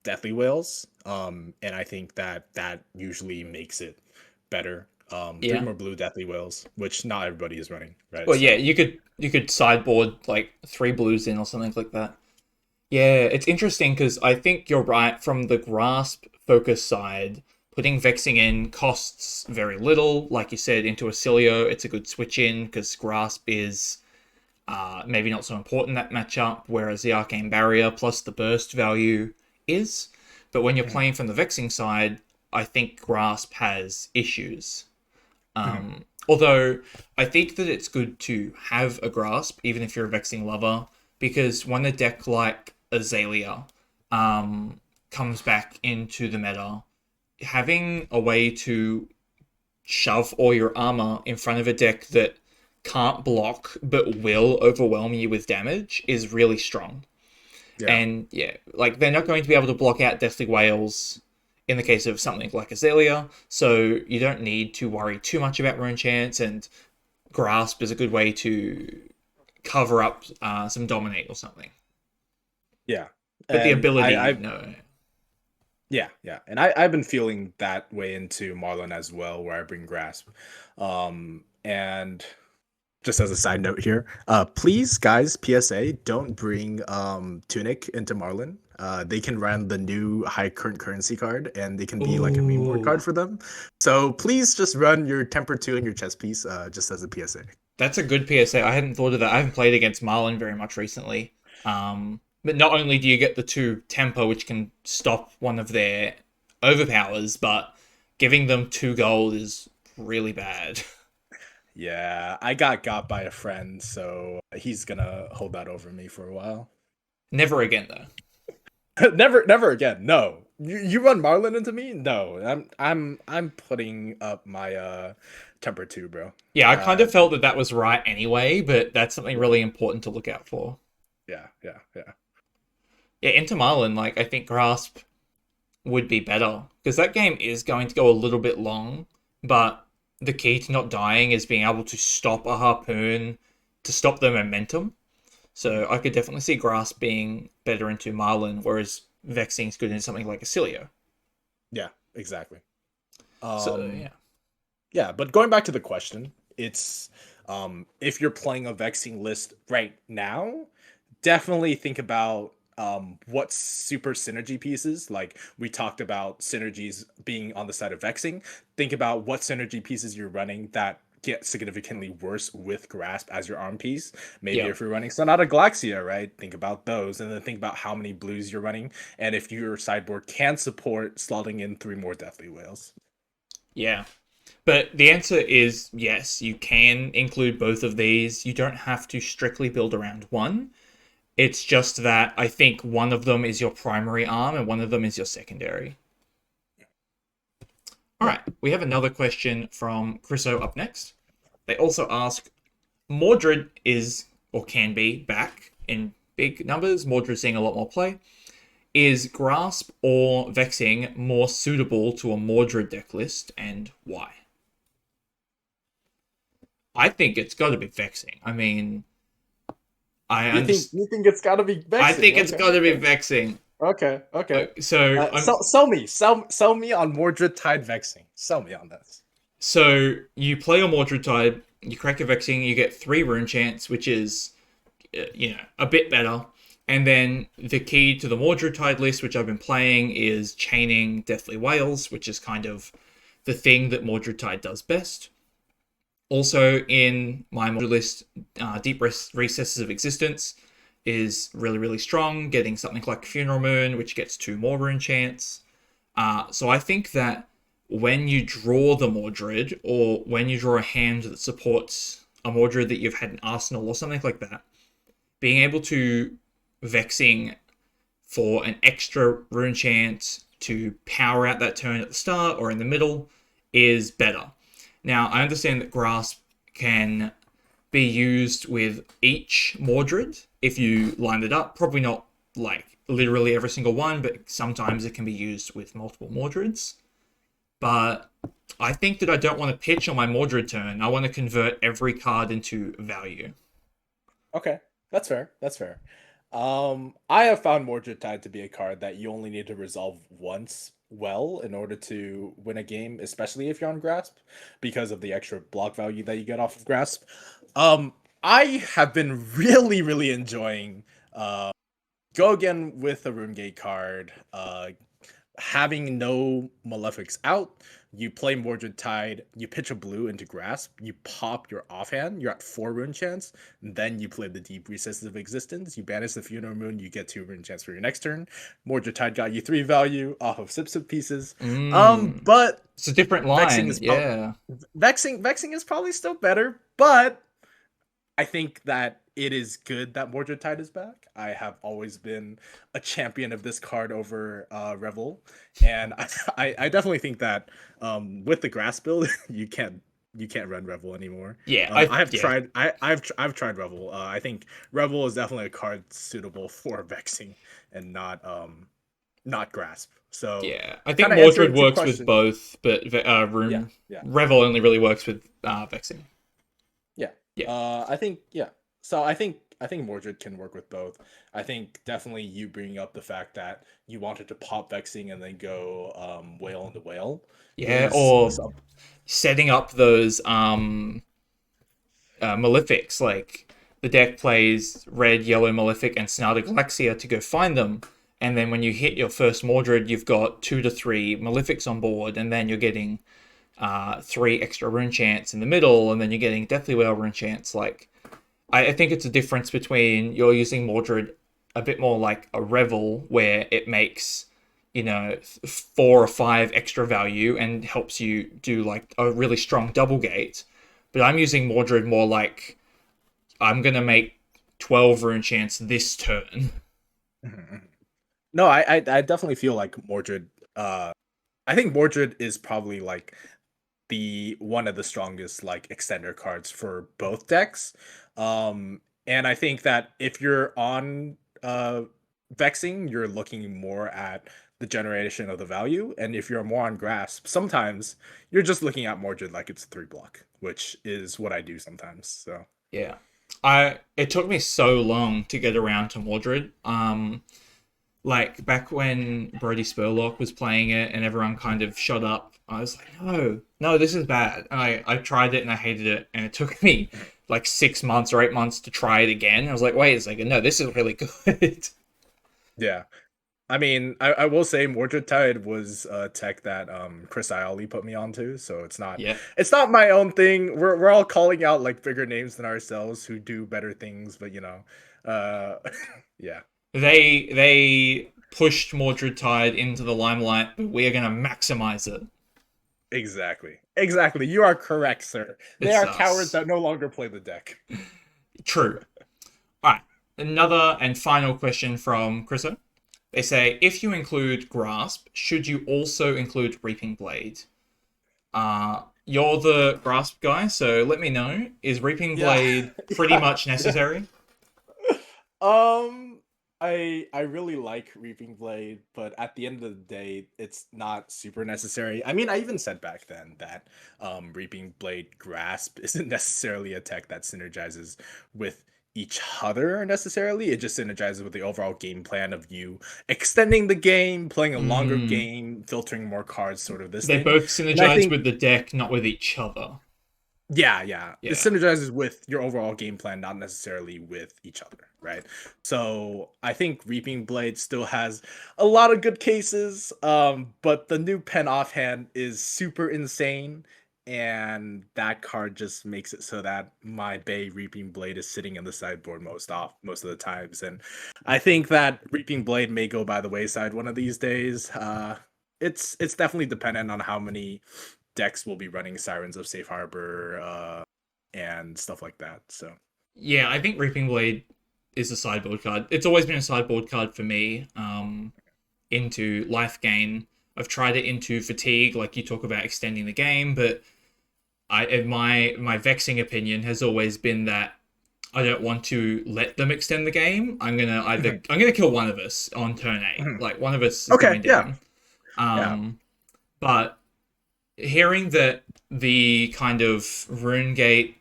Speaker 2: Deathly Whales, and I think that usually makes it better. 3 more blue Deathly Whales, which not everybody is running, right?
Speaker 1: Well, yeah, you could sideboard like 3 blues in or something like that. Yeah, it's interesting because I think you're right. From the Grasp focus side, putting Vexing in costs very little. Like you said, into Acilio, it's a good switch in because Grasp is maybe not so important that matchup, whereas the Arcane Barrier plus the burst value is. But when you're playing from the Vexing side, I think Grasp has issues. Although I think that it's good to have a Grasp, even if you're a Vexing lover, because when a deck like Azalea comes back into the meta, having a way to shove all your armor in front of a deck that can't block but will overwhelm you with damage is really strong.
Speaker 2: Yeah.
Speaker 1: And yeah, like they're not going to be able to block out Deathly Whales in the case of something like Azalea, so you don't need to worry too much about Rune Chance, and Grasp is a good way to cover up some Dominate or something.
Speaker 2: Yeah.
Speaker 1: But the
Speaker 2: And
Speaker 1: ability, no.
Speaker 2: Yeah, yeah. And I've been feeling that way into Marlin as well, where I bring Grasp. And just as a side note here, please, guys, PSA, don't bring Tunic into Marlin. They can run the new high current currency card, and they can be like a meme board card for them. So please just run your Temper 2 and your chess piece, just as a PSA.
Speaker 1: That's a good PSA. I hadn't thought of that. I haven't played against Marlin very much recently. But not only do you get the 2 temper, which can stop one of their overpowers, but giving them 2 gold is really bad.
Speaker 2: Yeah, I got by a friend, so he's gonna hold that over me for a while.
Speaker 1: Never again, though.
Speaker 2: Never again. No, you run Marlin into me. No, I'm putting up my temper 2, bro.
Speaker 1: Yeah, I kind of felt that was right anyway, but that's something really important to look out for.
Speaker 2: Yeah.
Speaker 1: Yeah, into Marlin, like I think Grasp would be better because that game is going to go a little bit long, but the key to not dying is being able to stop a harpoon to stop the momentum. So I could definitely see Grasp being better into Marlin, whereas Vexing's good in something like Acilio.
Speaker 2: Yeah, exactly.
Speaker 1: So yeah.
Speaker 2: Yeah, but going back to the question, it's if you're playing a Vexing list right now, definitely think about what super synergy pieces, like we talked about synergies being on the side of Vexing. Think about what synergy pieces you're running that get significantly worse with Grasp as your arm piece. Maybe if you're running Sonata Galaxia, right? Think about those, and then think about how many blues you're running, and if your sideboard can support slotting in 3 more Deathly Whales.
Speaker 1: Yeah. But the answer is yes, you can include both of these. You don't have to strictly build around one. It's just that I think one of them is your primary arm and one of them is your secondary. All right, we have another question from Chriso up next. They also ask, Mordred is, or can be, back in big numbers. Mordred's seeing a lot more play. Is Grasp or Vexing more suitable to a Mordred deck list, and why? I think it's got to be Vexing. I mean,
Speaker 2: You think it's got to be Vexing?
Speaker 1: I think it's got to be Vexing.
Speaker 2: Okay.
Speaker 1: So
Speaker 2: sell me on Mordred Tide Vexing. Sell me on this.
Speaker 1: So you play a Mordred Tide, you crack a Vexing, you get 3 Rune Chance, which is, a bit better. And then the key to the Mordred Tide list, which I've been playing, is chaining Deathly Whales, which is kind of the thing that Mordred Tide does best. Also in my Mordred list, Deep Recesses of Existence is really, really strong, getting something like Funeral Moon, which gets 2 more Rune Chance. So I think that when you draw the Mordred, or when you draw a hand that supports a Mordred that you've had in Arsenal or something like that, being able to Vexing for an extra Rune Chance to power out that turn at the start or in the middle is better. Now, I understand that Grasp can be used with each Mordred if you line it up. Probably not like literally every single one, but sometimes it can be used with multiple Mordreds. But I think that I don't want to pitch on my Mordred turn. I want to convert every card into value.
Speaker 2: Okay, that's fair. I have found Mordred Tide to be a card that you only need to resolve once well in order to win a game, especially if you're on Grasp, because of the extra block value that you get off of Grasp. I have been really, really enjoying go again with the Runegate card, having no Malefics out. You play Mordred Tide, you pitch a blue into Grasp, you pop your offhand, you're at 4 Rune Chance, then you play the Deep Recesses of Existence, you banish the Funeral Moon, you get 2 Rune Chance for your next turn. Mordred Tide got you 3 value off of Sip pieces. But
Speaker 1: it's a different line. Vexing
Speaker 2: is probably still better, but I think that it is good that Mordred Tide is back. I have always been a champion of this card over Revel, and I definitely think that with the grass build, you can't run Revel anymore.
Speaker 1: Yeah,
Speaker 2: I've tried Revel. I think Revel is definitely a card suitable for Vexing and not Grasp. So
Speaker 1: yeah. I think
Speaker 2: kind of
Speaker 1: Mordred
Speaker 2: answering to your
Speaker 1: works with
Speaker 2: question.
Speaker 1: both, but
Speaker 2: Yeah,
Speaker 1: Rune
Speaker 2: yeah,
Speaker 1: Revel only really works with Vexing.
Speaker 2: yeah.
Speaker 1: Yeah,
Speaker 2: I think yeah. So I think Mordred can work with both. I think definitely you bringing up the fact that you wanted to pop Vexing and then go whale into whale
Speaker 1: yeah.
Speaker 2: is
Speaker 1: Or setting up those malefics. Like the deck plays red, yellow malefic, and Sonata Galaxia to go find them. And then when you hit your first Mordred, you've got 2 to 3 malefics on board, and then you're getting 3 extra rune chants in the middle, and then you're getting Deathly Whale rune chants. Like I think it's a difference between you're using Mordred a bit more like a Revel, where it makes 4 or 5 extra value and helps you do like a really strong double gate. But I'm using Mordred more like I'm gonna make 12 rune chants this turn.
Speaker 2: no, I definitely feel like Mordred. I think Mordred is probably like the one of the strongest like extender cards for both decks. And I think that if you're on Vexing, you're looking more at the generation of the value, and if you're more on Grasp, sometimes you're just looking at Mordred like it's a 3 block, which is what I do sometimes. So
Speaker 1: Yeah. It took me so long to get around to Mordred. Like back when Brody Spurlock was playing it and everyone kind of shut up, I was like, no, this is bad. And I tried it and I hated it, and it took me like 6 months or 8 months to try it again. I was like, wait a second, no, this is really good.
Speaker 2: yeah, I mean, I will say Mordred Tide was a tech that Chris Ioli put me onto, so it's not
Speaker 1: Yeah.
Speaker 2: it's not my own thing. We're all calling out like bigger names than ourselves who do better things, but uh yeah.
Speaker 1: They pushed Mordred Tide into the limelight, but we are gonna maximize it.
Speaker 2: Exactly. Exactly. You are correct, sir. They
Speaker 1: It's
Speaker 2: are cowards
Speaker 1: us.
Speaker 2: that no longer play the deck.
Speaker 1: True. Alright. Another and final question from Chriso. They say, if you include Grasp, should you also include Reaping Blade? You're the Grasp guy, so let me know. Is Reaping
Speaker 2: Yeah.
Speaker 1: Blade pretty
Speaker 2: Yeah.
Speaker 1: much necessary?
Speaker 2: Um, I really like Reaping Blade, but at the end of the day, it's not super necessary. I mean, I even said back then that Reaping Blade Grasp isn't necessarily a tech that synergizes with each other necessarily. It just synergizes with the overall game plan of you extending the game, playing a longer
Speaker 1: Mm,
Speaker 2: game, filtering more cards, sort of this
Speaker 1: they
Speaker 2: thing.
Speaker 1: both
Speaker 2: And I
Speaker 1: synergize
Speaker 2: think
Speaker 1: with the deck, not with each other.
Speaker 2: yeah. It
Speaker 1: Yeah.
Speaker 2: synergizes with your overall game plan, not necessarily with each other, right? So I think Reaping Blade still has a lot of good cases, but the new pen offhand is super insane, and that card just makes it so that my Bay Reaping Blade is sitting in the sideboard most of the times, and I think that Reaping Blade may go by the wayside one of these days. It's definitely dependent on how many decks will be running Sirens of Safe Harbor and stuff like that. So
Speaker 1: Yeah, I think Reaping Blade is a sideboard card. It's always been a sideboard card for me. Into life gain. I've tried it into fatigue, like you talk about extending the game, but my vexing opinion has always been that I don't want to let them extend the game. I'm gonna kill one of us on turn 8. Like one of us is
Speaker 2: okay,
Speaker 1: going
Speaker 2: yeah,
Speaker 1: down.
Speaker 2: yeah,
Speaker 1: But hearing that the kind of Runegate,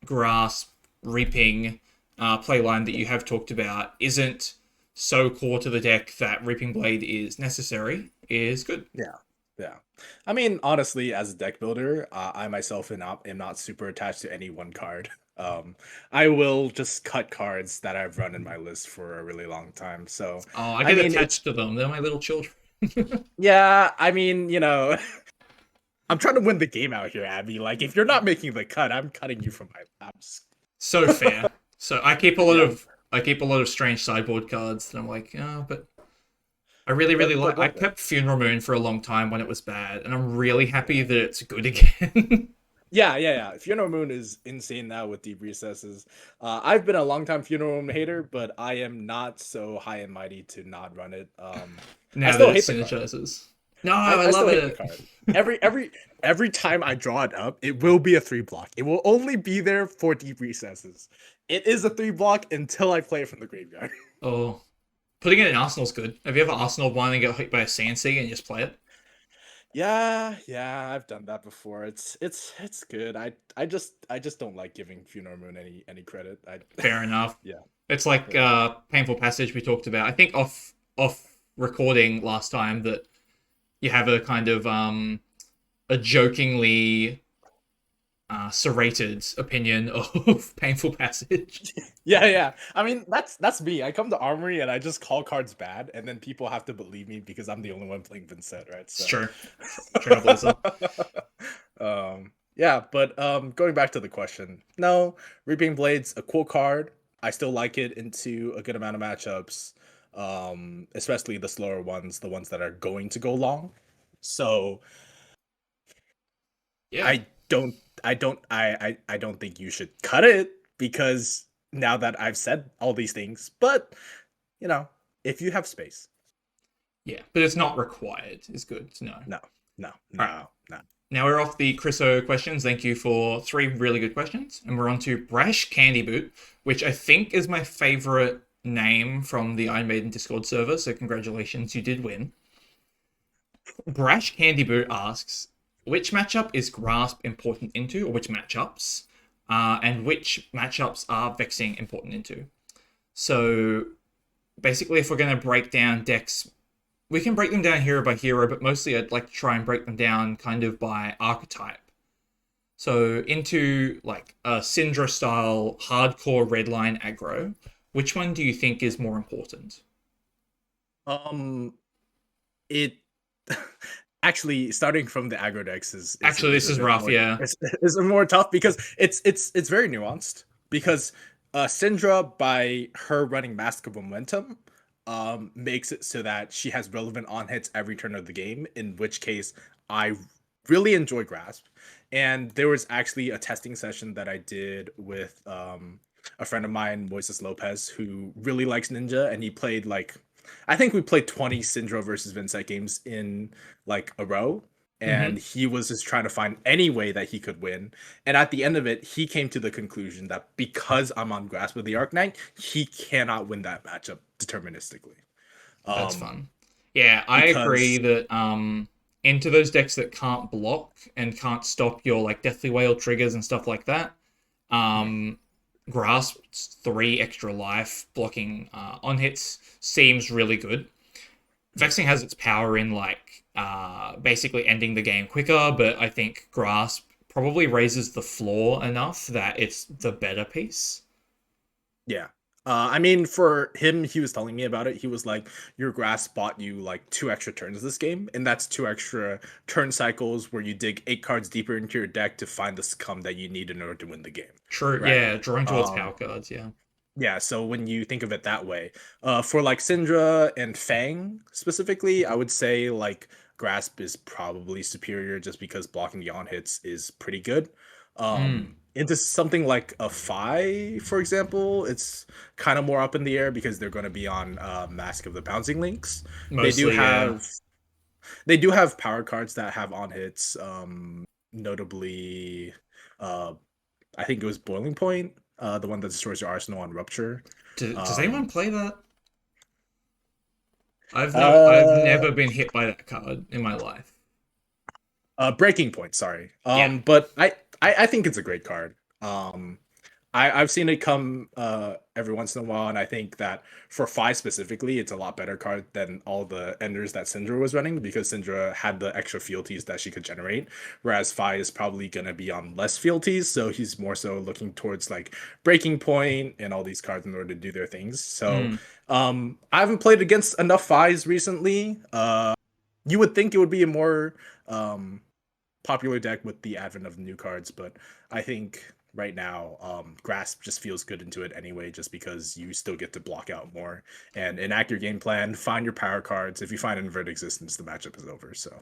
Speaker 1: Grasp, Reaping playline that you have talked about isn't so core to the deck that Reaping Blade is necessary is good.
Speaker 2: yeah, yeah. I mean, honestly, as a deck builder, I myself am not super attached to any one card. I will just cut cards that I've run in my list for a really long time. So,
Speaker 1: Oh, I
Speaker 2: I
Speaker 1: get
Speaker 2: mean, it's
Speaker 1: attached to them. They're my little children.
Speaker 2: yeah. I mean, I'm trying to win the game out here, Abby. Like, if you're not making the cut, I'm cutting you from my laps.
Speaker 1: So fair. So
Speaker 2: Yeah,
Speaker 1: I keep a lot of strange sideboard cards, and I'm like, oh, but I really, really
Speaker 2: but
Speaker 1: like. I
Speaker 2: what?
Speaker 1: kept Funeral Moon for a long time when it was bad, and I'm really happy that it's good again.
Speaker 2: Yeah. Funeral Moon is insane now with deep recesses. I've been a long time Funeral Moon hater, but I am not so high and mighty to not run it. I
Speaker 1: Now that
Speaker 2: still
Speaker 1: it
Speaker 2: hate the card.
Speaker 1: synergizes. No, I
Speaker 2: I still
Speaker 1: love
Speaker 2: hate the
Speaker 1: it.
Speaker 2: card. Every time I draw it up, it will be a 3 block. It will only be there for deep recesses. It is a 3 block until I play it from the graveyard.
Speaker 1: Oh, putting it in Arsenal's good. Have you ever Arsenal one and get hit by a CNC and just play it?
Speaker 2: Yeah, I've done that before. It's good. I just don't like giving Funeral Moon any credit. I
Speaker 1: Fair enough.
Speaker 2: yeah,
Speaker 1: It's like
Speaker 2: fair enough.
Speaker 1: painful passage we talked about. I think off recording last time that you have a kind of a jokingly serrated opinion of painful passage.
Speaker 2: Yeah. I mean, that's me. I come to Armory and I just call cards bad, and then people have to believe me because I'm the only one playing Vynnset, right?
Speaker 1: It's
Speaker 2: So
Speaker 1: true. Trailblazer.
Speaker 2: yeah, but going back to the question. No, Reaping Blades, a cool card. I still like it into a good amount of matchups. Especially the slower ones, the ones that are going to go long. So
Speaker 1: Yeah.
Speaker 2: I don't think you should cut it because now that I've said all these things, but you know, if you have space.
Speaker 1: Yeah. But it's not required. It's good to know.
Speaker 2: No, no,
Speaker 1: All right.
Speaker 2: no, no.
Speaker 1: Now we're off the Chriso questions. Thank you for 3 really good questions. And we're on to Brash Candy Boot, which I think is my favorite name from the Iron Maiden Discord server. So congratulations, you did win. Brash Candy Boot asks, which matchup is Grasp important into, or which matchups? And which matchups are Vexing important into? So basically, if we're going to break down decks, we can break them down hero by hero, but mostly I'd like to try and break them down kind of by archetype. So into like a Syndra style hardcore redline aggro, which one do you think is more important?
Speaker 2: Um, it actually starting from the aggro decks
Speaker 1: Actually, this
Speaker 2: a
Speaker 1: is
Speaker 2: bit
Speaker 1: rough,
Speaker 2: more
Speaker 1: yeah.
Speaker 2: is more tough because it's very nuanced because Syndra by her running Mask of Momentum makes it so that she has relevant on hits every turn of the game, in which case I really enjoy Grasp. And there was actually a testing session that I did with a friend of mine, Moises Lopez, who really likes Ninja, and he played like I think we played 20 Syndra versus Vynnset games in like a row. And
Speaker 1: Mm-hmm.
Speaker 2: he was just trying to find any way that he could win. And at the end of it, he came to the conclusion that because I'm on Grasp with the Arknight, he cannot win that matchup deterministically.
Speaker 1: That's
Speaker 2: Um,
Speaker 1: fun. Yeah, I agree
Speaker 2: because
Speaker 1: that into those decks that can't block and can't stop your like Deathly Whale triggers and stuff like that, um Grasp's 3 extra life blocking on hits seems really good. Vexing has its power in like basically ending the game quicker, but I think Grasp probably raises the floor enough that it's the better piece.
Speaker 2: yeah. I mean, for him, he was telling me about it. He was like, "Your Grasp bought you like 2 extra turns this game, and that's 2 extra turn cycles where you dig 8 cards deeper into your deck to find the scum that you need in order to win the game."
Speaker 1: True,
Speaker 2: Right.
Speaker 1: yeah, drawing towards power
Speaker 2: Um,
Speaker 1: cards, yeah.
Speaker 2: yeah. So when you think of it that way, for like Syndra and Fang specifically, I would say like Grasp is probably superior just because blocking the on hits is pretty good.
Speaker 1: Mm,
Speaker 2: Into something like a Fi, for example, it's kind of more up in the air because they're going to be on Mask of the Bouncing Links. They do
Speaker 1: mostly, yeah.
Speaker 2: have they do have power cards that have on hits, notably, uh, I think it was Boiling Point, the one that destroys your arsenal on Rupture.
Speaker 1: Does anyone
Speaker 2: Um,
Speaker 1: play that? I've
Speaker 2: uh,
Speaker 1: never been hit by that card in my life.
Speaker 2: Breaking Point, sorry.
Speaker 1: Yeah.
Speaker 2: But I think it's a great card. I've seen it come every once in a while, and I think that for Fi specifically, it's a lot better card than all the enders that Syndra was running because Syndra had the extra fealties that she could generate, whereas Fi is probably gonna be on less fealties, so he's more so looking towards like Breaking Point and all these cards in order to do their things. So
Speaker 1: Mm,
Speaker 2: I haven't played against enough Fis recently. You would think it would be a more um popular deck with the advent of new cards, but I think right now Grasp just feels good into it anyway, just because you still get to block out more and enact your game plan, find your power cards. If you find Invert Existence, the matchup is over. So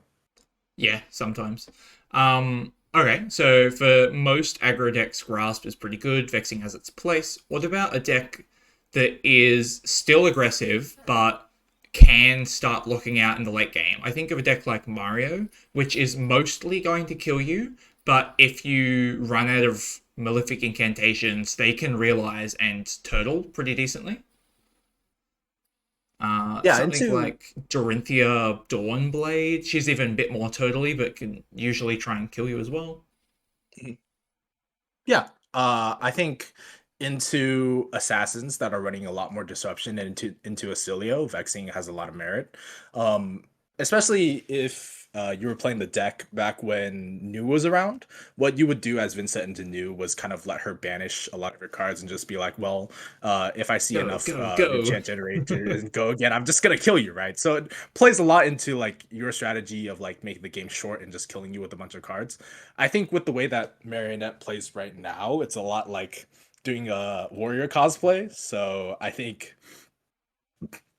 Speaker 1: yeah, sometimes. Um, Okay, so for most aggro decks, Grasp is pretty good. Vexing has its place. What about a deck that is still aggressive but can start looking out in the late game? I think of a deck like Mario, which is mostly going to kill you, but if you run out of Malefic incantations, they can realize and turtle pretty decently.
Speaker 2: Yeah,
Speaker 1: Something
Speaker 2: into
Speaker 1: like Dorinthia Dawnblade. She's even a bit more turtly, but can usually try and kill you as well.
Speaker 2: yeah, I think into assassins that are running a lot more disruption and into Acilio, Vexing has a lot of merit. Um, Especially if you were playing the deck back when New was around. What you would do as Vynnset into New was kind of let her banish a lot of her cards and just be like, well, if I see
Speaker 1: Go,
Speaker 2: enough
Speaker 1: go, go.
Speaker 2: enchant generators and go again, I'm just gonna kill you, right? So it plays a lot into like your strategy of like making the game short and just killing you with a bunch of cards. I think with the way that Marionette plays right now, it's a lot like doing a warrior cosplay. So I think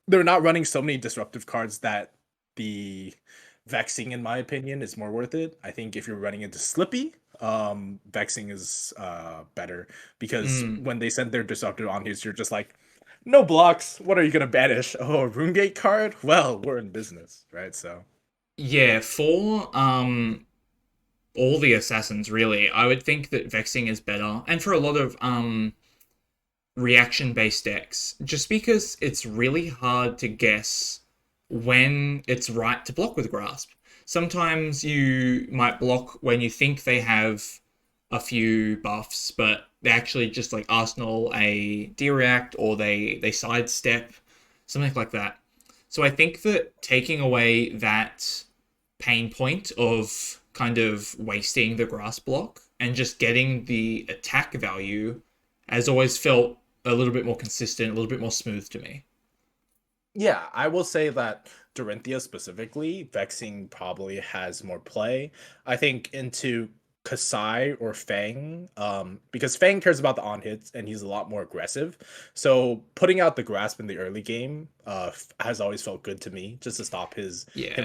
Speaker 2: they're not running so many disruptive cards that the Vexing, in my opinion, is more worth it. I think if you're running into Slippy, Vexing is better because
Speaker 1: Mm.
Speaker 2: when they send their disruptive on here, you're just like, no blocks. What are you gonna banish? Oh, a Runegate card? Well, we're in business, right? So
Speaker 1: Yeah, for all the assassins really, I would think that Vexing is better. And for a lot of reaction based decks, just because it's really hard to guess when it's right to block with Grasp. Sometimes you might block when you think they have a few buffs, but they actually just like Arsenal a D-react or they sidestep, something like that. So I think that taking away that pain point of kind of wasting the grass block and just getting the attack value has always felt a little bit more consistent, a little bit more smooth to me.
Speaker 2: yeah, I will say that Dorinthia specifically, Vexing probably has more play. I think into Kasai or Fang, because Fang cares about the on hits and he's a lot more aggressive. So putting out the grasp in the early game has always felt good to me, just to stop him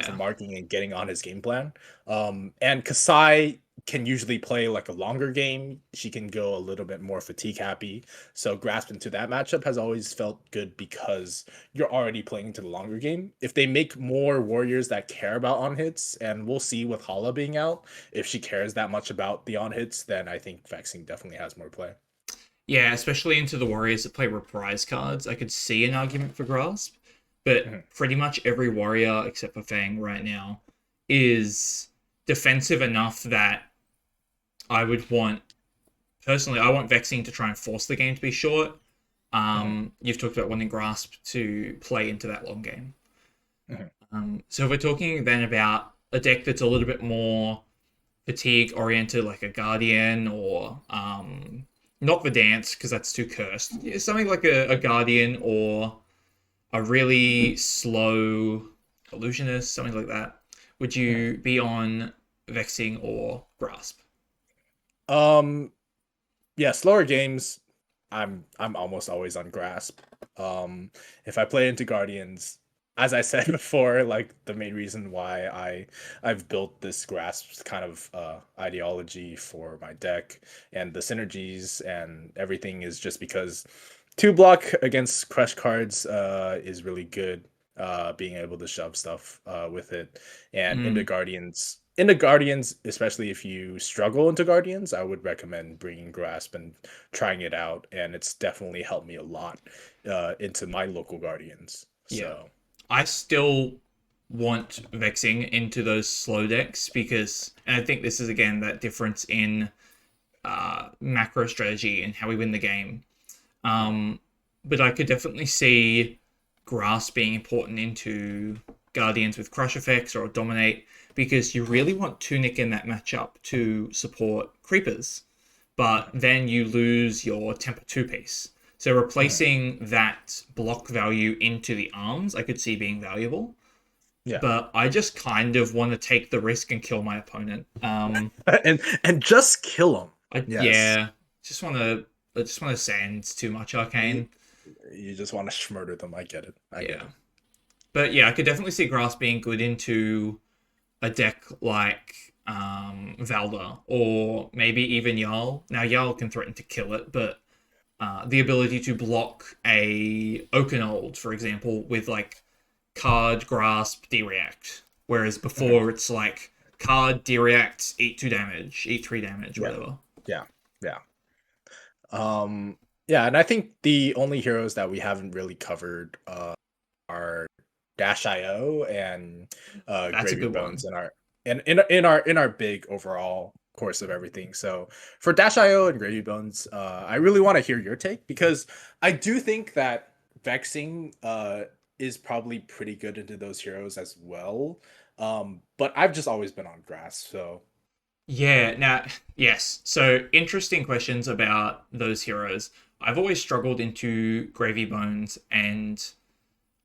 Speaker 2: from
Speaker 1: Yeah.
Speaker 2: marking and getting on his game plan. And Kasai can usually play like a longer game. She can go a little bit more fatigue happy. So grasp into that matchup has always felt good because you're already playing into the longer game. If they make more warriors that care about on hits, and we'll see with Hala being out, if she cares that much about the on hits, then I think Vexing definitely has more play.
Speaker 1: Yeah, especially into the warriors that play reprise cards, I could see an argument for Grasp, but
Speaker 2: Mhm.
Speaker 1: pretty much every warrior except for Fang right now is defensive enough that I would want personally, I want Vexing to try and force the game to be short.
Speaker 2: Mhm.
Speaker 1: You've talked about wanting Grasp to play into that long game.
Speaker 2: Mhm.
Speaker 1: So if we're talking then about a deck that's a little bit more fatigue oriented, like a Guardian or not the dance because that's too cursed. Yeah, something like a Guardian or a really slow illusionist, something like that. Would
Speaker 2: Mhm.
Speaker 1: you be on Vexing or Grasp?
Speaker 2: Um, yeah, slower games. I'm almost always on grasp. If I play into Guardians, as I said before, like the main reason why I've built this grasp kind of ideology for my deck and the synergies and everything is just because two block against crush cards is really good. Being able to shove stuff with it, and
Speaker 1: Mm,
Speaker 2: into Guardians, especially if you struggle into Guardians, I would recommend bringing Grasp and trying it out, and it's definitely helped me a lot into my local Guardians.
Speaker 1: yeah.
Speaker 2: So,
Speaker 1: I still want Vexing into those slow decks because, and I think this is again that difference in macro strategy and how we win the game. Um, but I could definitely see Grass being important into Guardians with crush effects or dominate because you really want Tunic in that matchup to support creepers, but then you lose your temper two piece. So replacing that block value into the arms, I could see being valuable.
Speaker 2: yeah,
Speaker 1: But I just kind of want to take the risk and kill my opponent.
Speaker 2: and just kill them.
Speaker 1: I
Speaker 2: Yes,
Speaker 1: yeah, just want to I just want to sand too much
Speaker 2: you,
Speaker 1: arcane.
Speaker 2: you just want to murder them. I get it. I get
Speaker 1: Yeah.
Speaker 2: it.
Speaker 1: But yeah, I could definitely see Grass being good into a deck like Valda, or maybe even Jarl. Now Jarl can threaten to kill it, but the ability to block a Oakenold, for example, with like card, grasp, dereact. Whereas
Speaker 2: Mhm.
Speaker 1: before it's like card, dereact, eat 2 damage, eat 3 damage,
Speaker 2: Yeah,
Speaker 1: whatever.
Speaker 2: yeah, yeah. Um, yeah, and I think the only heroes that we haven't really covered are Dash IO and
Speaker 1: That's a
Speaker 2: Gravy
Speaker 1: good
Speaker 2: Bones
Speaker 1: one.
Speaker 2: in our in our big overall course of everything. So for Dash IO and Gravy Bones, I really want to hear your take because I do think that Vexing is probably pretty good into those heroes as well. But I've just always been on grass, so
Speaker 1: Yeah, now, yes. So, interesting questions about those heroes. I've always struggled into Gravy Bones, and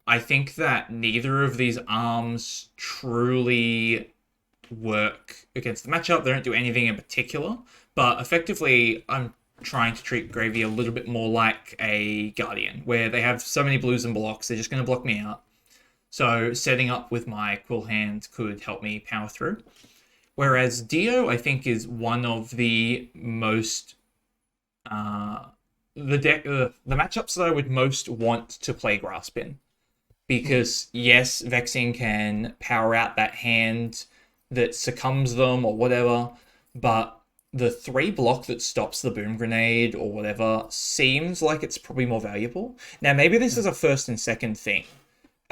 Speaker 1: I think that neither of these arms truly work against the matchup. They don't do anything in particular, but effectively, I'm trying to treat Gravy a little bit more like a Guardian, where they have so many blues and blocks, they're just going to block me out. So, setting up with my Quill Hand could help me power through. Whereas Dio, I think, is one of the most uh, the matchups that I would most want to play Grasp in,
Speaker 2: Mhm.
Speaker 1: because yes, Vexing can power out that hand that succumbs them or whatever, but the 3 block that stops the boom grenade or whatever seems like it's probably more valuable. Now, maybe this is a first and second thing.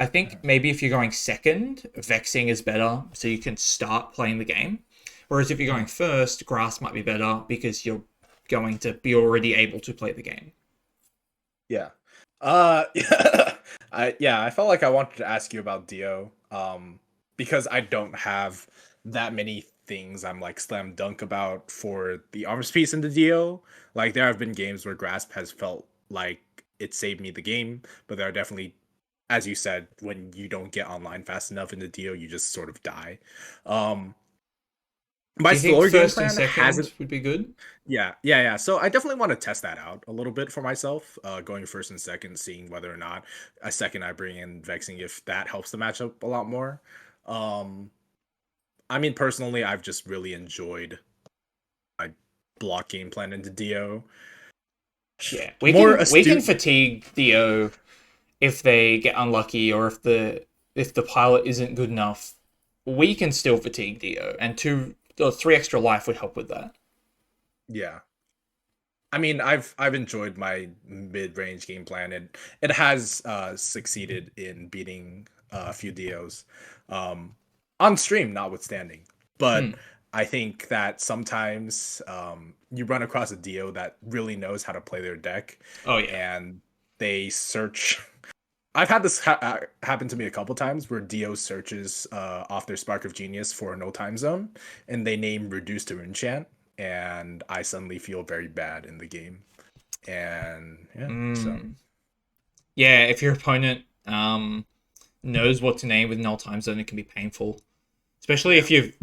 Speaker 1: I think
Speaker 2: Mhm.
Speaker 1: maybe if you're going second, Vexing is better, so you can start playing the game. Whereas if you're going
Speaker 2: Mhm.
Speaker 1: first, Grass might be better because you're going to be already able to play the game.
Speaker 2: Yeah. I felt like I wanted to ask you about Dio. Because I don't have that many things I'm like slam dunk about for the arms piece in the Dio. Like there have been games where Grasp has felt like it saved me the game, but there are definitely, as you said, when you don't get online fast enough in the Dio, you just sort of die. Um my
Speaker 1: Do you think
Speaker 2: slower game
Speaker 1: first and
Speaker 2: plan hasn't
Speaker 1: second would be good?
Speaker 2: yeah. So I definitely want to test that out a little bit for myself, going first and second, seeing whether or not a second I bring in Vexing, if that helps the matchup a lot more. Um, I mean, personally, I've just really enjoyed my block game plan into Dio.
Speaker 1: Yeah, we
Speaker 2: More
Speaker 1: can we can
Speaker 2: astute,
Speaker 1: fatigue Dio if they get unlucky or if the pilot isn't good enough. We can still fatigue Dio, and 2 or 3 extra life would help with that.
Speaker 2: yeah. I mean, I've enjoyed my mid range game plan. It has succeeded in beating a few Dios, um, on stream, notwithstanding. But
Speaker 1: Hmm.
Speaker 2: I think that sometimes you run across a Dio that really knows how to play their deck,
Speaker 1: Oh yeah.
Speaker 2: and they search. I've had this happen to me a couple times where Dio searches off their Spark of Genius for no time zone, and they name Reduce to Enchant, and I suddenly feel very bad in the game. And yeah, so
Speaker 1: Mm. Yeah, if your opponent knows what to name with null time zone, it can be painful. Especially
Speaker 2: yeah,
Speaker 1: if you've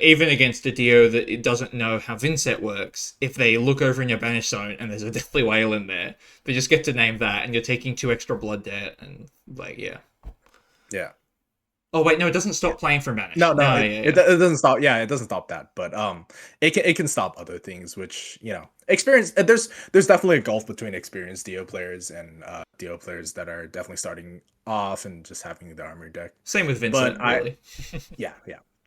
Speaker 1: even against a Dio that it doesn't know how Vynnset works. If they look over in your banish zone and there's a Deathly Whale in there, they just get to name that, and you're taking 2 extra blood debt, and like yeah.
Speaker 2: yeah.
Speaker 1: Oh wait, no, it doesn't
Speaker 2: Yeah.
Speaker 1: stop playing from
Speaker 2: No,
Speaker 1: banish.
Speaker 2: no,
Speaker 1: No,
Speaker 2: it,
Speaker 1: yeah,
Speaker 2: it
Speaker 1: yeah,
Speaker 2: it doesn't stop. Yeah, it doesn't stop that, but it can stop other things, which experience. There's definitely a gulf between experienced Dio players and Dio players that are definitely starting off and just having the armor deck.
Speaker 1: Same with
Speaker 2: But
Speaker 1: Vincent,
Speaker 2: I
Speaker 1: really.
Speaker 2: yeah.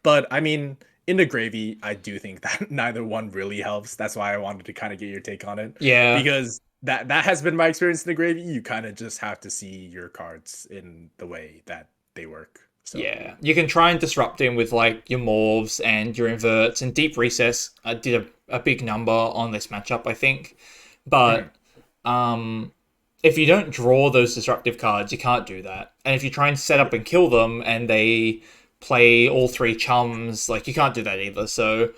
Speaker 2: But I mean, in the gravy, I do think that neither one really helps. That's why I wanted to kind of get your take on it
Speaker 1: Yeah,
Speaker 2: because that has been my experience in the gravy. You kind of just have to see your cards in the way that they work. So
Speaker 1: yeah. You can try and disrupt him with like your morphs and your inverts, and deep recess did a big number on this matchup, I think.
Speaker 2: mhm,
Speaker 1: But if you don't draw those disruptive cards, you can't do that. And if you try and set
Speaker 2: yeah,
Speaker 1: up and kill them and they play all 3 chums, like you can't do that either. So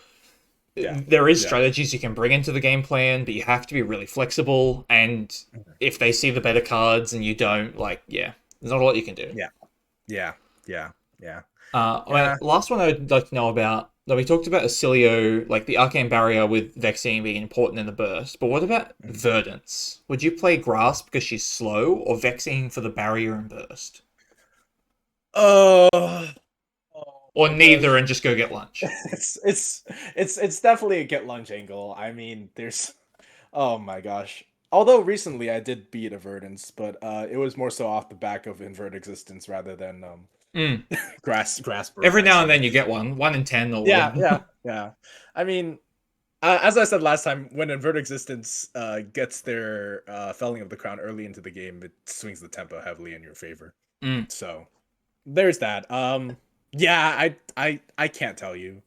Speaker 2: yeah,
Speaker 1: there is
Speaker 2: yeah,
Speaker 1: strategies you can bring into the game plan, but you have to be really flexible. And
Speaker 2: mhm,
Speaker 1: if they see the better cards and you don't, like, yeah, there's not a lot you can do.
Speaker 2: yeah, yeah, yeah, yeah,
Speaker 1: Well,
Speaker 2: yeah.
Speaker 1: last one I'd like to know about. Now, we talked about Acilio, like the Arcane Barrier with Vexing being important in the burst, but what about
Speaker 2: Mhm.
Speaker 1: Verdance? Would you play Grasp because she's slow, or Vexing for the barrier and burst?
Speaker 2: Uh,
Speaker 1: or
Speaker 2: I
Speaker 1: neither,
Speaker 2: guess
Speaker 1: and just go get lunch.
Speaker 2: it's definitely a get lunch angle. I mean, there's oh my gosh. Although recently I did beat Avertance, but it was more so off the back of Invert Existence rather than
Speaker 1: Mm.
Speaker 2: Grasp or
Speaker 1: Every now and
Speaker 2: Vexing.
Speaker 1: then you get one in 10 or
Speaker 2: Yeah,
Speaker 1: whatever.
Speaker 2: yeah, yeah. I mean, as I said last time, when Invert Existence gets their Felling of the Crown early into the game, it swings the tempo heavily in your favor.
Speaker 1: Mm.
Speaker 2: So there's that. Yeah, I can't tell you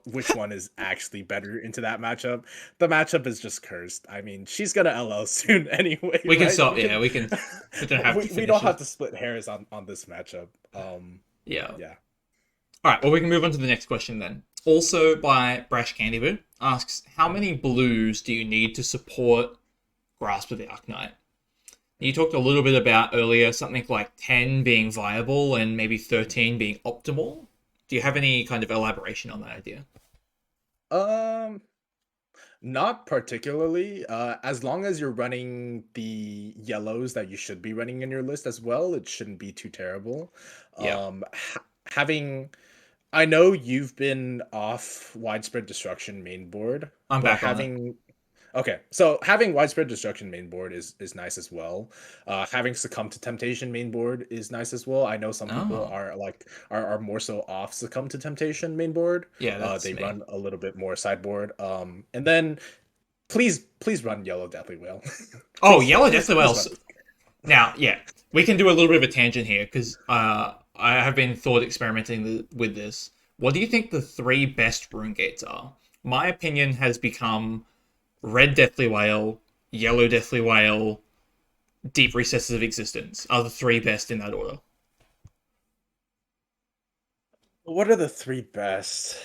Speaker 2: which one is actually better into that matchup. The matchup is just cursed. I mean, she's gonna LL soon anyway,
Speaker 1: We can
Speaker 2: right?
Speaker 1: stop. Yeah, we can. We don't have to
Speaker 2: We
Speaker 1: finish
Speaker 2: don't have
Speaker 1: it.
Speaker 2: to split hairs on this matchup.
Speaker 1: Yeah.
Speaker 2: Yeah.
Speaker 1: All right. Well, we can move on to the next question then. Also by Brash Candyboo asks, how many blues do you need to support Grasp of the Arknight? You talked a little bit about earlier something like 10 being viable and maybe 13 being optimal. Do you have any kind of elaboration on that idea?
Speaker 2: Um, Not particularly. As long as you're running the yellows that you should be running in your list as well, it shouldn't be too terrible.
Speaker 1: Yeah,
Speaker 2: Having, I know you've been off widespread destruction main board,
Speaker 1: I'm
Speaker 2: but
Speaker 1: back on it.
Speaker 2: having okay, so having widespread destruction main board is nice as well. Having succumb to temptation main board is nice as well. I know some people
Speaker 1: Oh,
Speaker 2: are like are more so off succumb to temptation main board.
Speaker 1: yeah, that's
Speaker 2: They
Speaker 1: me.
Speaker 2: run a little bit more sideboard. And then please run yellow deathly whale.
Speaker 1: Oh, Yellow Deathly
Speaker 2: Please run
Speaker 1: Whales. Now, yeah, we can do a little bit of a tangent here because I have been thought experimenting with this. What do you think the three best rune gates are? My opinion has become Red Deathly Whale, Yellow Deathly Whale, Deep Recesses of Existence are the three best in that order.
Speaker 2: What are the three best?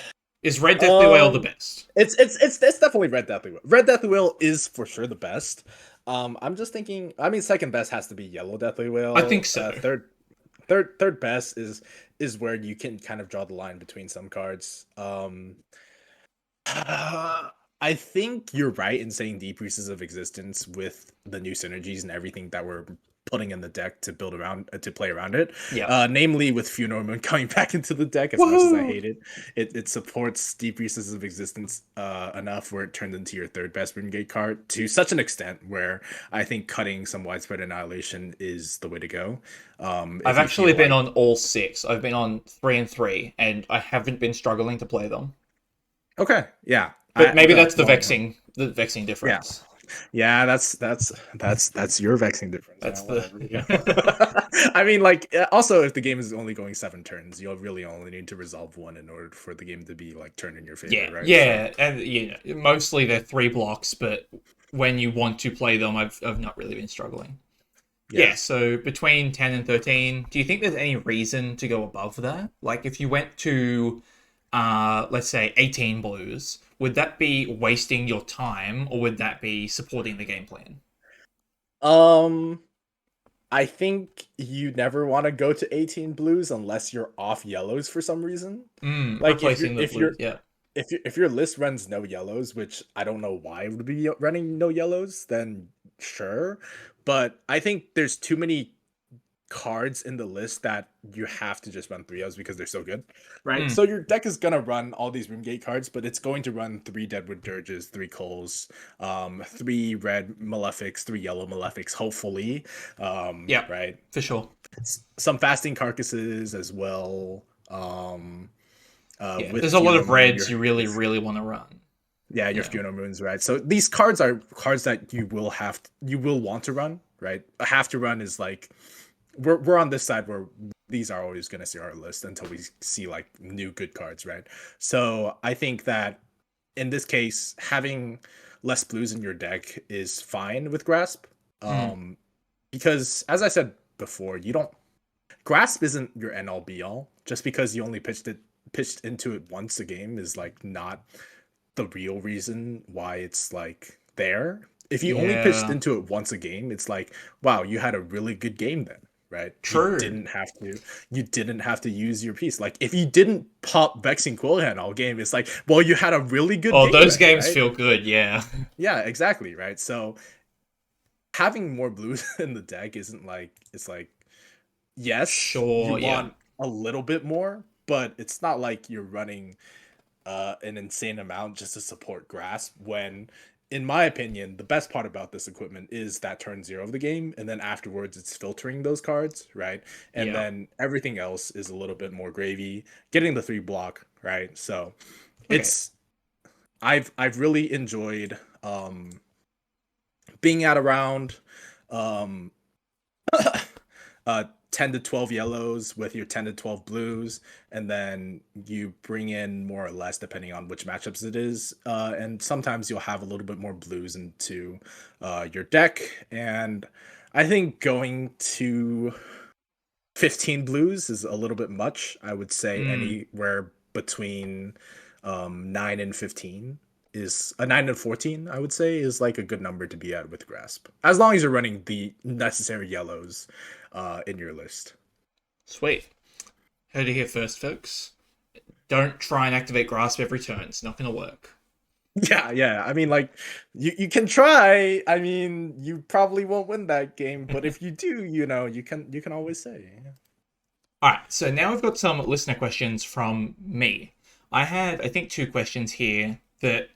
Speaker 1: Is Red Deathly Whale the
Speaker 2: Um,
Speaker 1: best?
Speaker 2: it's definitely Red Deathly Whale. Red Deathly Whale is for sure the best. I'm just thinking. I mean, second best has to be Yellow Deathly
Speaker 1: I think
Speaker 2: Whale.
Speaker 1: so.
Speaker 2: Third best is where you can kind of draw the line between some cards. I think you're right in saying Deep Recesses of Existence with the new synergies and everything that we're putting in the deck to build around to play around it.
Speaker 1: Yeah.
Speaker 2: Namely with Funeral Moon coming back into the deck. As much as I
Speaker 1: Woohoo!
Speaker 2: hate it, it supports Deep Recesses of Existence enough where it turns into your third best Rune Gate card to such an extent where I think cutting some Widespread Annihilation is the way to go.
Speaker 1: I've
Speaker 2: If you
Speaker 1: actually
Speaker 2: feel
Speaker 1: been
Speaker 2: like
Speaker 1: on all six. I've been on 3 and 3, and I haven't been struggling to play them.
Speaker 2: okay, yeah,
Speaker 1: But maybe
Speaker 2: okay,
Speaker 1: that's
Speaker 2: well,
Speaker 1: the vexing
Speaker 2: yeah.
Speaker 1: difference.
Speaker 2: Yeah, that's your vexing difference. Yeah,
Speaker 1: That's
Speaker 2: whatever.
Speaker 1: the
Speaker 2: Yeah. I mean, like, also, if the game is only going 7 turns, you'll really only need to resolve one in order for the game to be like turned in your favor,
Speaker 1: yeah,
Speaker 2: right? So,
Speaker 1: yeah, and mostly they're 3 blocks, but when you want to play them, I've not really been struggling.
Speaker 2: yeah.
Speaker 1: Yeah, so between 10 and 13, do you think there's any reason to go above that? Like if you went to let's say 18 blues, would that be wasting your time or would that be supporting the game plan?
Speaker 2: Um, I think you never want to go to 18 blues unless you're off yellows for some reason. Like
Speaker 1: Replacing the blues, yeah.
Speaker 2: if your list runs no yellows, which I don't know why it would be running no yellows, then sure. But I think there's too many cards in the list that you have to just run 3 O's because they're so good, right?
Speaker 1: Mm,
Speaker 2: So your deck is gonna run all these Roomgate cards, but it's going to run 3 Deadwood Dirges, 3 Coals, 3 red Malefics, 3 yellow Malefics, hopefully.
Speaker 1: yeah,
Speaker 2: Right?
Speaker 1: for sure.
Speaker 2: Some Fasting Carcasses as well.
Speaker 1: Yeah,
Speaker 2: With
Speaker 1: there's a lot
Speaker 2: Funeral
Speaker 1: of
Speaker 2: Moon,
Speaker 1: reds you really, really want to run.
Speaker 2: your
Speaker 1: Yeah.
Speaker 2: Funeral Moons, right? So these cards are cards that you will want to run, right? A have to run is like we're on this side where these are always going to see our list until we see like new good cards, right? So I think that in this case, having less blues in your deck is fine with Grasp,
Speaker 1: Mm,
Speaker 2: because as I said before, you don't Grasp isn't your end all be all. Just because you only pitched into it once a game is like not the real reason why it's like there. If you only pitched
Speaker 1: yeah,
Speaker 2: into it once a game, it's like, wow, you had a really good game then, right?
Speaker 1: true.
Speaker 2: You didn't have to use your piece. Like if you didn't pop Vexing Quillhand all game, it's like, well, you had a really good
Speaker 1: Oh,
Speaker 2: game
Speaker 1: those
Speaker 2: then,
Speaker 1: games
Speaker 2: right?
Speaker 1: feel good, yeah.
Speaker 2: Yeah, exactly, right? So having more blues in the deck isn't like it's like yes, you
Speaker 1: Sure, yeah.
Speaker 2: want a little bit more, but it's not like you're running an insane amount just to support grasp when in my opinion the best part about this equipment is that turn zero of the game, and then afterwards it's filtering those cards, right? And
Speaker 1: Yeah.
Speaker 2: then everything else is a little bit more gravy, getting the 3 block, right? So
Speaker 1: Okay.
Speaker 2: it's I've really enjoyed being at around um uh 10 to 12 yellows with your 10 to 12 blues, and then you bring in more or less depending on which matchups it is, and sometimes you'll have a little bit more blues into your deck. And I think going to 15 blues is a little bit much. I would say
Speaker 1: Mm.
Speaker 2: anywhere between 9 and 15 is a 9 and 14, I would say, is like a good number to be at with grasp, as long as you're running the necessary yellows in your list.
Speaker 1: Sweet. Heard it here first, folks. Don't try and activate Grasp every turn. It's not going to work.
Speaker 2: Yeah, yeah. I mean, like, you can try. I mean, you probably won't win that game, but if you do, you can always say.
Speaker 1: All right, so now we've got some listener questions from me. I had, I think, two questions here that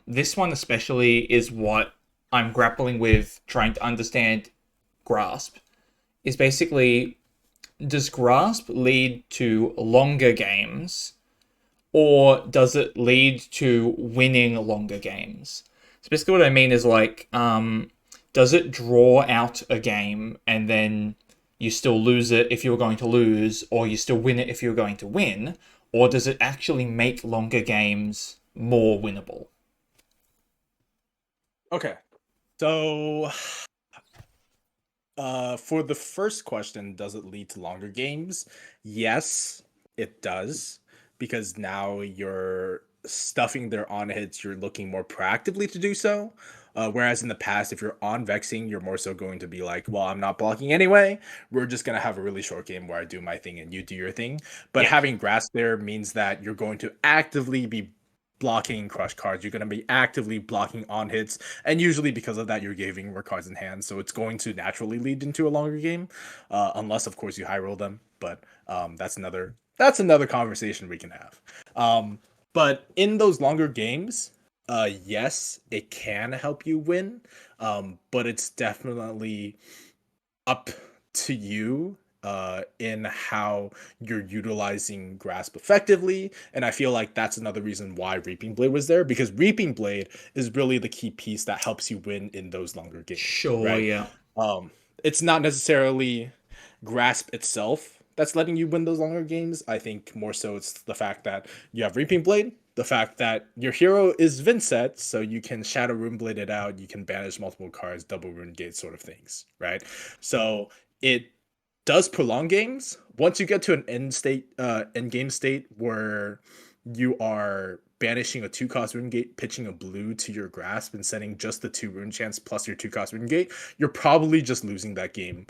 Speaker 1: this one especially is what I'm grappling with trying to understand Grasp. Is basically, does Grasp lead to longer games or does it lead to winning longer games? So basically, what I mean is like, does it draw out a game and then you still lose it if you were going to lose, or you still win it if you were going to win, or does it actually make longer games more winnable?
Speaker 2: Okay. So, for the first question, does it lead to longer games? Yes, it does, because now you're stuffing their on hits, you're looking more proactively to do so. Whereas in the past, if you're on Vexing, you're more so going to be like, well, I'm not blocking anyway. We're just going to have a really short game where I do my thing and you do your thing. But
Speaker 1: Yeah.
Speaker 2: having Grasp there means that you're going to actively be blocking crush cards. You're going to be actively blocking on hits. And usually because of that, you're giving more cards in hand. So it's going to naturally lead into a longer game, unless, of course, you high roll them. But that's another conversation we can have. But in those longer games, yes, it can help you win, but it's definitely up to you in how you're utilizing grasp effectively. And I feel like that's another reason why Reaping Blade was there, because Reaping Blade is really the key piece that helps you win in those longer games,
Speaker 1: Sure,
Speaker 2: right?
Speaker 1: yeah.
Speaker 2: It's not necessarily grasp itself that's letting you win those longer games. I think more so it's the fact that you have Reaping Blade, the fact that your hero is Vynnset, so you can Shadow Rune Blade it out, you can banish multiple cards, double Rune Gate sort of things, right? So it does prolong games. Once you get to an end game state where you are banishing a 2-cost Rune Gate, pitching a blue to your grasp, and setting just the 2 rune chance plus your 2-cost Rune Gate, you're probably just losing that game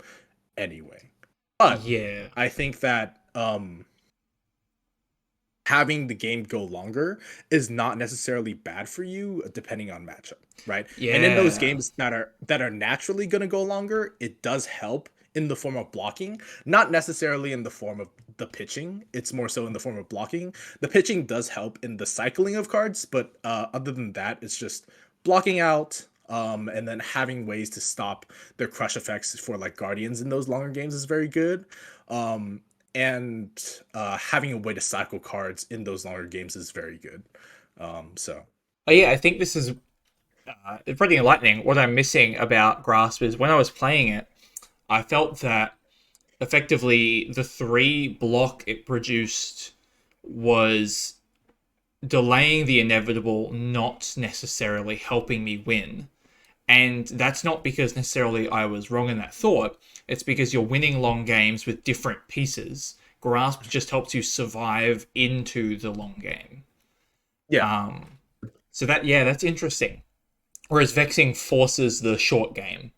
Speaker 2: anyway. But
Speaker 1: Yeah.
Speaker 2: I think that having the game go longer is not necessarily bad for you depending on matchup, right? And in those
Speaker 1: Yeah.
Speaker 2: games that are naturally going to go longer, it does help in the form of blocking, not necessarily in the form of the pitching. It's more so in the form of blocking. The pitching does help in the cycling of cards, but other than that, it's just blocking out, and then having ways to stop their crush effects for like guardians in those longer games is very good. And having a way to cycle cards in those longer games is very good. So
Speaker 1: Oh, yeah, I think this is pretty enlightening. What I'm missing about Grasp is when I was playing it, I felt that effectively the 3 block it produced was delaying the inevitable, not necessarily helping me win. And that's not because necessarily I was wrong in that thought. It's because you're winning long games with different pieces. Grasp just helps you survive into the long game.
Speaker 2: yeah,
Speaker 1: Um, so that, yeah, that's interesting. Whereas Vexing forces the short game.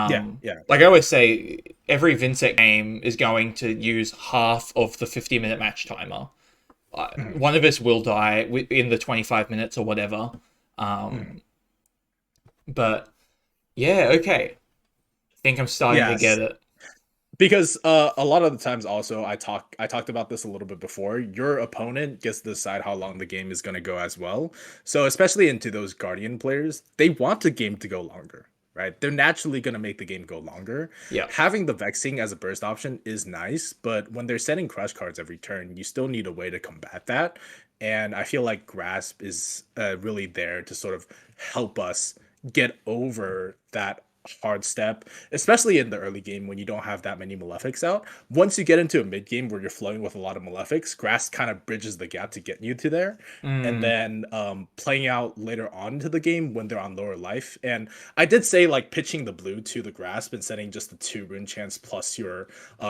Speaker 2: yeah, yeah,
Speaker 1: Like I always say, every Vynnset game is going to use half of the 50-minute match timer.
Speaker 2: mhm,
Speaker 1: One of us will die in the 25 minutes or whatever.
Speaker 2: mhm.
Speaker 1: But yeah, okay. I think I'm starting to
Speaker 2: Yes.
Speaker 1: get it.
Speaker 2: Because a lot of the times also I talked about this a little bit before. Your opponent gets to decide how long the game is going to go as well. So especially into those Guardian players, they want the game to go longer, right? They're naturally going to make the game go longer.
Speaker 1: Yeah.
Speaker 2: Having the Vexing as a burst option is nice, but when they're setting crush cards every turn, you still need a way to combat that. And I feel like Grasp is really there to sort of help us get over that hard step, especially in the early game when you don't have that many malefics out. Once you get into a mid game where you're flowing with a lot of malefics, grass kind of bridges the gap to get you to there. And
Speaker 1: Mm.
Speaker 2: then playing out later on into the game when they're on lower life. And I did say like pitching the blue to the grasp and setting just the 2 rune chance plus your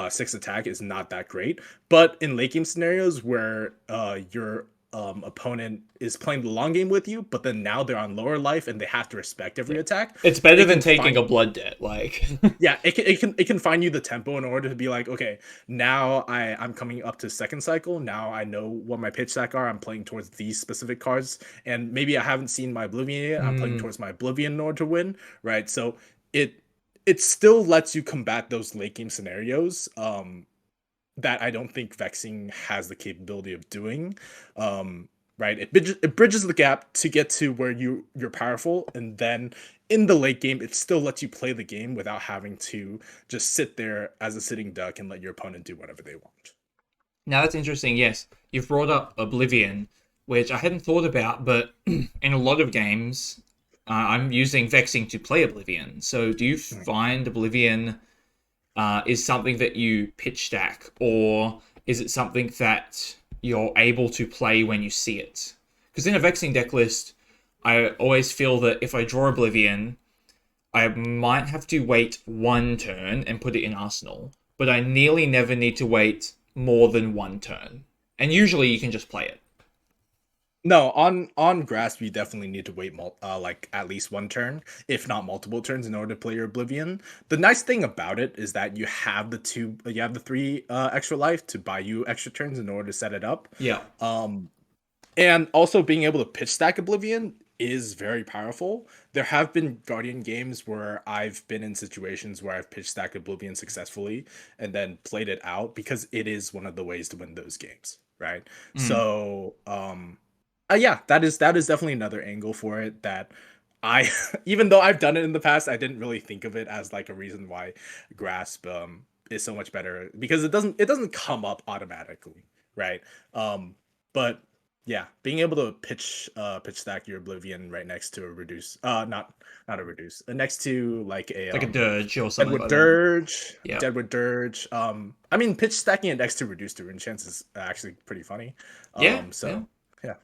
Speaker 2: 6 attack is not that great. But in late game scenarios where your opponent is playing the long game with you, but then now they're on lower life and they have to respect every
Speaker 1: Yeah.
Speaker 2: attack.
Speaker 1: It's better
Speaker 2: It
Speaker 1: than
Speaker 2: can
Speaker 1: taking
Speaker 2: find
Speaker 1: a blood debt. Like,
Speaker 2: yeah, it can find you the tempo in order to be like, okay, now I'm coming up to second cycle. Now I know what my pitch stack are. I'm playing towards these specific cards, and maybe I haven't seen my Oblivion yet. I'm playing
Speaker 1: mm,
Speaker 2: towards my Oblivion in order to win, right? So it it still lets you combat those late game scenarios. That I don't think Vexing has the capability of doing. Right, it bridges the gap to get to where you're powerful, and then in the late game, it still lets you play the game without having to just sit there as a sitting duck and let your opponent do whatever they want.
Speaker 1: now that's interesting. Yes, you've brought up Oblivion, which I hadn't thought about, but in a lot of games, I'm using Vexing to play Oblivion. So, do you
Speaker 2: Mm.
Speaker 1: find Oblivion is something that you pitch stack, or is it something that you're able to play when you see it? Because in a Vexing deck list, I always feel that if I draw Oblivion, I might have to wait one turn and put it in Arsenal, but I nearly never need to wait more than one turn. And usually you can just play it.
Speaker 2: No, on grasp, you definitely need to wait like at least one turn, if not multiple turns, in order to play your Oblivion. The nice thing about it is that you have the 3 extra life to buy you extra turns in order to set it up.
Speaker 1: Yeah.
Speaker 2: Um, And also being able to pitch stack Oblivion is very powerful. There have been Guardian games where I've been in situations where I've pitch stacked Oblivion successfully and then played it out because it is one of the ways to win those games, right?
Speaker 1: Mm.
Speaker 2: So, yeah, that is definitely another angle for it that I even though I've done it in the past, I didn't really think of it as like a reason why Grasp is so much better because it doesn't come up automatically, right? But yeah, being able to pitch stack your Oblivion right next to a reduce not a reduce next to like a
Speaker 1: Like a dirge or something
Speaker 2: Deadwood
Speaker 1: like that.
Speaker 2: Dirge.
Speaker 1: Yeah.
Speaker 2: Deadwood Dirge. I mean pitch stacking it next to reduce to rune chance is actually pretty funny.
Speaker 1: Yeah. Yeah.
Speaker 2: So yeah.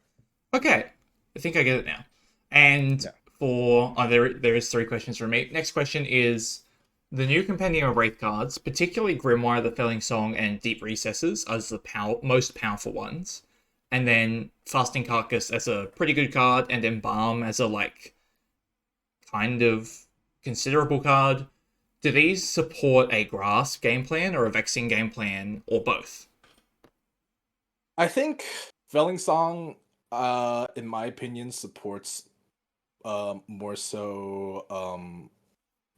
Speaker 1: Okay. I think I get it now. And
Speaker 2: Yeah.
Speaker 1: there is 3 questions for me. Next question is the new Compendium of Wraith cards, particularly Grimoire, the Felling Song, and Deep Recesses as the most powerful ones. And then Fasting Carcass as a pretty good card, and then Balm as a like kind of considerable card. Do these support a Grasp game plan or a Vexing game plan, or both?
Speaker 2: I think Felling Song, in my opinion, supports more so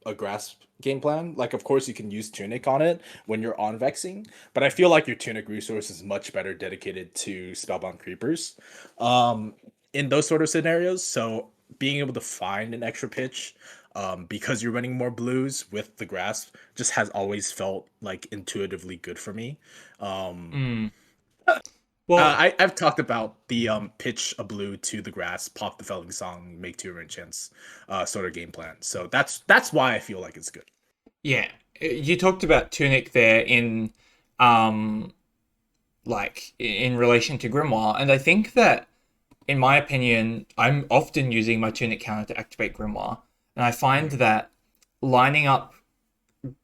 Speaker 2: a grasp game plan. Like, of course, you can use Tunic on it when you're on Vexing, but I feel like your Tunic resource is much better dedicated to Spellbound Creepers in those sort of scenarios. So, being able to find an extra pitch because you're running more blues with the grasp just has always felt like intuitively good for me. Um,
Speaker 1: Mm. Well,
Speaker 2: I've talked about the pitch a blue to the grass, pop the felling song, make 2 rune chance sort of game plan. So that's why I feel like it's good.
Speaker 1: yeah. You talked about Tunic there in um in relation to Grimoire, and I think that in my opinion, I'm often using my Tunic counter to activate Grimoire, and I find
Speaker 2: Mhm.
Speaker 1: that lining up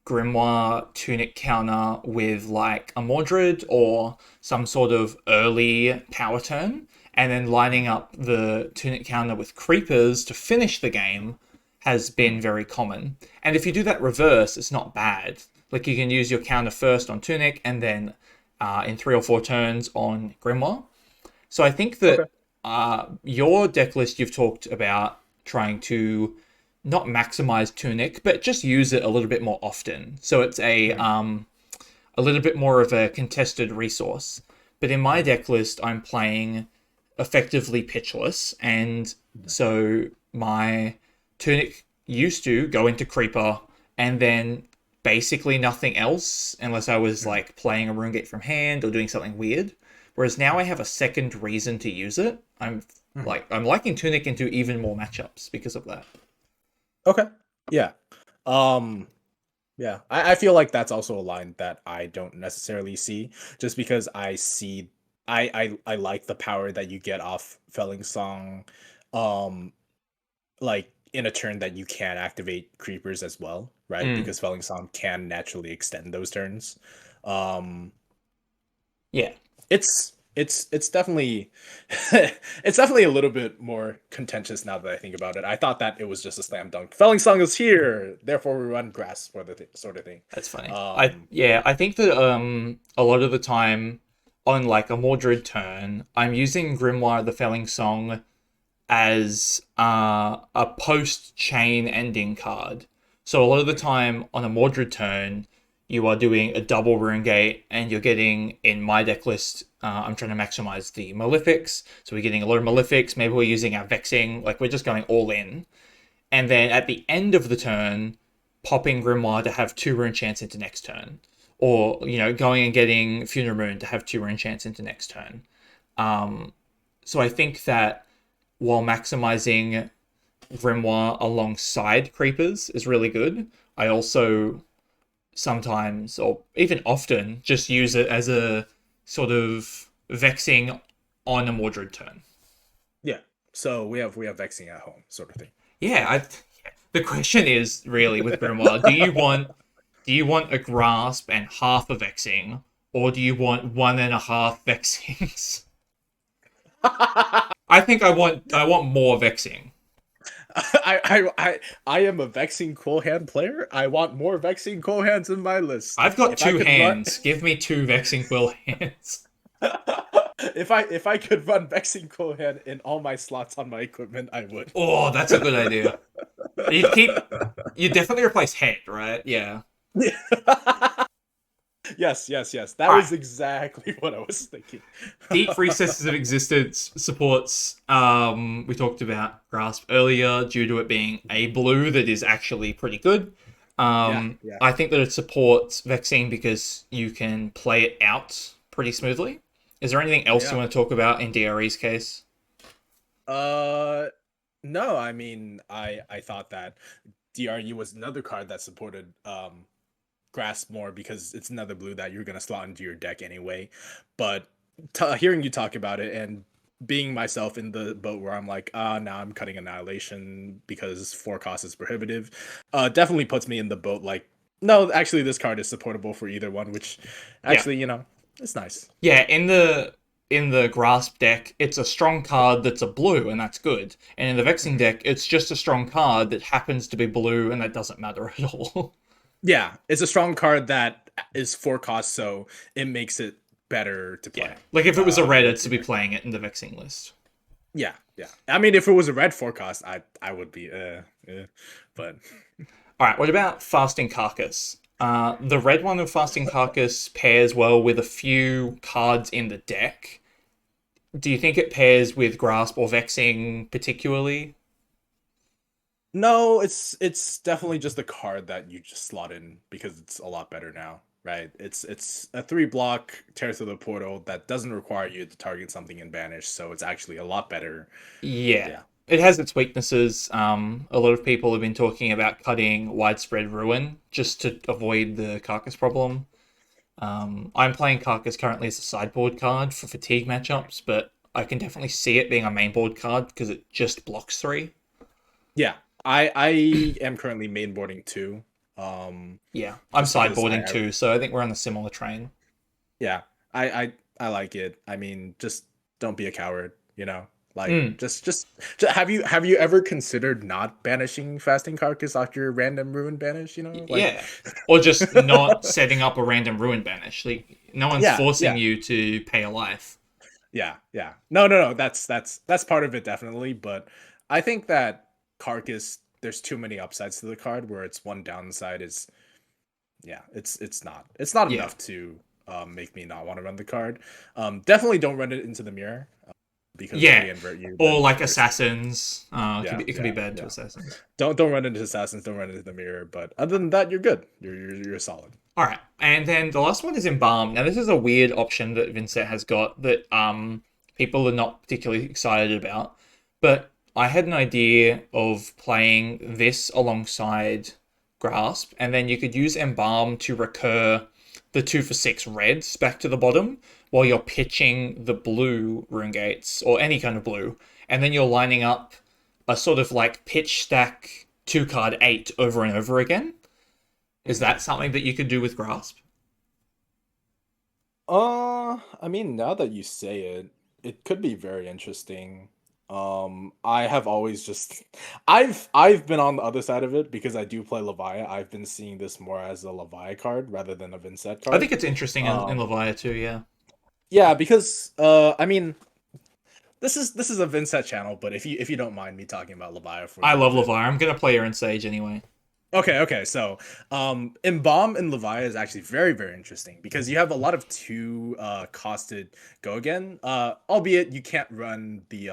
Speaker 1: Grimoire Tunic counter with like a Mordred or some sort of early power turn, and then lining up the Tunic counter with Creepers to finish the game has been very common. And if you do that reverse, it's not bad. Like you can use your counter first on Tunic and then in 3 or 4 turns on Grimoire. So I think
Speaker 2: Okay.
Speaker 1: that your deck list you've talked about trying to not maximize Tunic, but just use it a little bit more often. So it's a little bit more of a contested resource. But in my deck list, I'm playing effectively pitchless, and so my Tunic used to go into Creeper and then basically nothing else unless I was like playing a Rune Gate from hand or doing something weird. Whereas now I have a second reason to use it. I'm liking Tunic into even more matchups because of that.
Speaker 2: Okay. Yeah. Um yeah. I feel like that's also a line that I don't necessarily see, just because I like the power that you get off Felling Song. Um like in a turn that you can activate creepers as well, right?
Speaker 1: Mm,
Speaker 2: Because Felling Song can naturally extend those turns. Um
Speaker 1: yeah.
Speaker 2: it's definitely it's definitely a little bit more contentious now that I think about it. I thought that it was just a slam dunk. Felling Song is here, therefore we run grass for the sort of thing.
Speaker 1: That's funny.
Speaker 2: Um,
Speaker 1: I think that a lot of the time on like a Mordred turn, I'm using Grimoire the Felling Song as a post chain ending card. So a lot of the time on a Mordred turn, you are doing a double Rune Gate, and you're getting in my deck list. I'm trying to maximize the Malefics, so we're getting a lot of Malefics. Maybe we're using our Vexing, like we're just going all in. And then at the end of the turn, popping Grimoire to have 2 rune chance into next turn. Or, going and getting Funeral Moon to have 2 rune chance into next turn. So I think that while maximizing Grimoire alongside creepers is really good, I also sometimes, or even often, just use it as a sort of vexing on a Mordred turn.
Speaker 2: yeah. So we have Vexing at home, sort of thing.
Speaker 1: Yeah, the question is really with Grimoire, do you want a grasp and half a vexing, or do you want 1.5 vexings? I think I want more vexing.
Speaker 2: I am a Vexing Quillhand player. I want more Vexing Quillhands in my list.
Speaker 1: I've got
Speaker 2: If I
Speaker 1: two
Speaker 2: could run,
Speaker 1: hands. Give me 2 vexing quill hands.
Speaker 2: if I could run Vexing Quillhand in all my slots on my equipment, I would.
Speaker 1: Oh, that's a good idea. You definitely replace head, right? Yeah.
Speaker 2: Yes. That
Speaker 1: All
Speaker 2: was
Speaker 1: right.
Speaker 2: exactly what I was thinking.
Speaker 1: Deep Recesses of Existence supports. We talked about Grasp earlier, due to it being a blue that is actually pretty good.
Speaker 2: Yeah.
Speaker 1: I think that it supports Vexing because you can play it out pretty smoothly. Is there anything else you
Speaker 2: Yeah.
Speaker 1: want to talk about in DRE's case?
Speaker 2: Uh, no, I mean, I thought that DRU was another card that supported Grasp more because it's another blue that you're gonna slot into your deck anyway. But hearing you talk about it and being myself in the boat where I'm like, now I'm cutting Annihilation because 4 cost is prohibitive, definitely puts me in the boat like, no, actually this card is supportable for either one, which
Speaker 1: Yeah.
Speaker 2: actually, it's nice.
Speaker 1: Yeah, in the Grasp deck, it's a strong card that's a blue, and that's good. And in the Vexing
Speaker 2: Mhm.
Speaker 1: deck, it's just a strong card that happens to be blue, and that doesn't matter at all.
Speaker 2: Yeah, it's a strong card that is 4 cost, so it makes it better to
Speaker 1: Yeah.
Speaker 2: play.
Speaker 1: Like if it was a red, I'd
Speaker 2: With
Speaker 1: still
Speaker 2: your
Speaker 1: be
Speaker 2: deck.
Speaker 1: playing it in the Vexing list.
Speaker 2: Yeah. I mean, if it was a red 4 cost, I would be but
Speaker 1: Alright, what about Fasting Carcass? The red one of Fasting Carcass pairs well with a few cards in the deck. Do you think it pairs with Grasp or Vexing particularly?
Speaker 2: no, it's definitely just a card that you just slot in because it's a lot better now, right? It's a 3 block tear through the portal that doesn't require you to target something and banish, so it's actually a lot better.
Speaker 1: Yeah.
Speaker 2: Yeah.
Speaker 1: It has its weaknesses. A lot of people have been talking about cutting Widespread Ruin just to avoid the Carcass problem. I'm playing Carcass currently as a sideboard card for fatigue matchups, but I can definitely see it being a mainboard card because it just blocks 3.
Speaker 2: Yeah. I am currently mainboarding too.
Speaker 1: Yeah, I'm
Speaker 2: Just because
Speaker 1: sideboarding too, so I think we're on a similar train.
Speaker 2: yeah, I like it. I mean, just don't be a coward, Like
Speaker 1: Mm,
Speaker 2: just have you ever considered not banishing Fasting Carcass after your random ruin banish, Like
Speaker 1: yeah. Or just not setting up a random ruin banish. Like, no one's
Speaker 2: yeah,
Speaker 1: forcing
Speaker 2: yeah.
Speaker 1: you to pay a life.
Speaker 2: Yeah. No. That's part of it definitely, but I think that Carcass there's too many upsides to the card where it's one downside is yeah, it's not
Speaker 1: Yeah.
Speaker 2: enough to make me not want to run the card. Definitely don't run it into the mirror because if
Speaker 1: Yeah.
Speaker 2: they invert you,
Speaker 1: Or
Speaker 2: then
Speaker 1: like
Speaker 2: you're
Speaker 1: assassins.
Speaker 2: yeah,
Speaker 1: It can be
Speaker 2: yeah,
Speaker 1: bad to
Speaker 2: yeah.
Speaker 1: assassins.
Speaker 2: Don't run into assassins. Don't run into the mirror. But other than that, you're good. You're solid.
Speaker 1: All right, and then the last one is Embalm. Now, this is a weird option that Vynnset has got that people are not particularly excited about, but I had an idea of playing this alongside Grasp, and then you could use Embalm to recur the 2 for 6 reds back to the bottom while you're pitching the blue rune gates or any kind of blue, and then you're lining up a sort of like pitch stack 2 card 8 over and over again. Is that something that you could do with Grasp?
Speaker 2: I mean, now that you say it, it could be very interesting. I have always just I've been on the other side of it because I do play Leviah. I've been seeing this more as a Leviah card rather than a Vynnset
Speaker 1: I
Speaker 2: card.
Speaker 1: think it's interesting in
Speaker 2: Um,
Speaker 1: Leviah too, yeah.
Speaker 2: yeah, because I mean, this is a Vynnset channel, but if you don't mind me talking about Leviah for a
Speaker 1: I
Speaker 2: little
Speaker 1: love
Speaker 2: bit.
Speaker 1: Leviah. I'm going to play her in Sage anyway.
Speaker 2: Okay. So, Embalm and Leviah is actually very, very interesting because you have a lot of two costed go again. Albeit you can't run the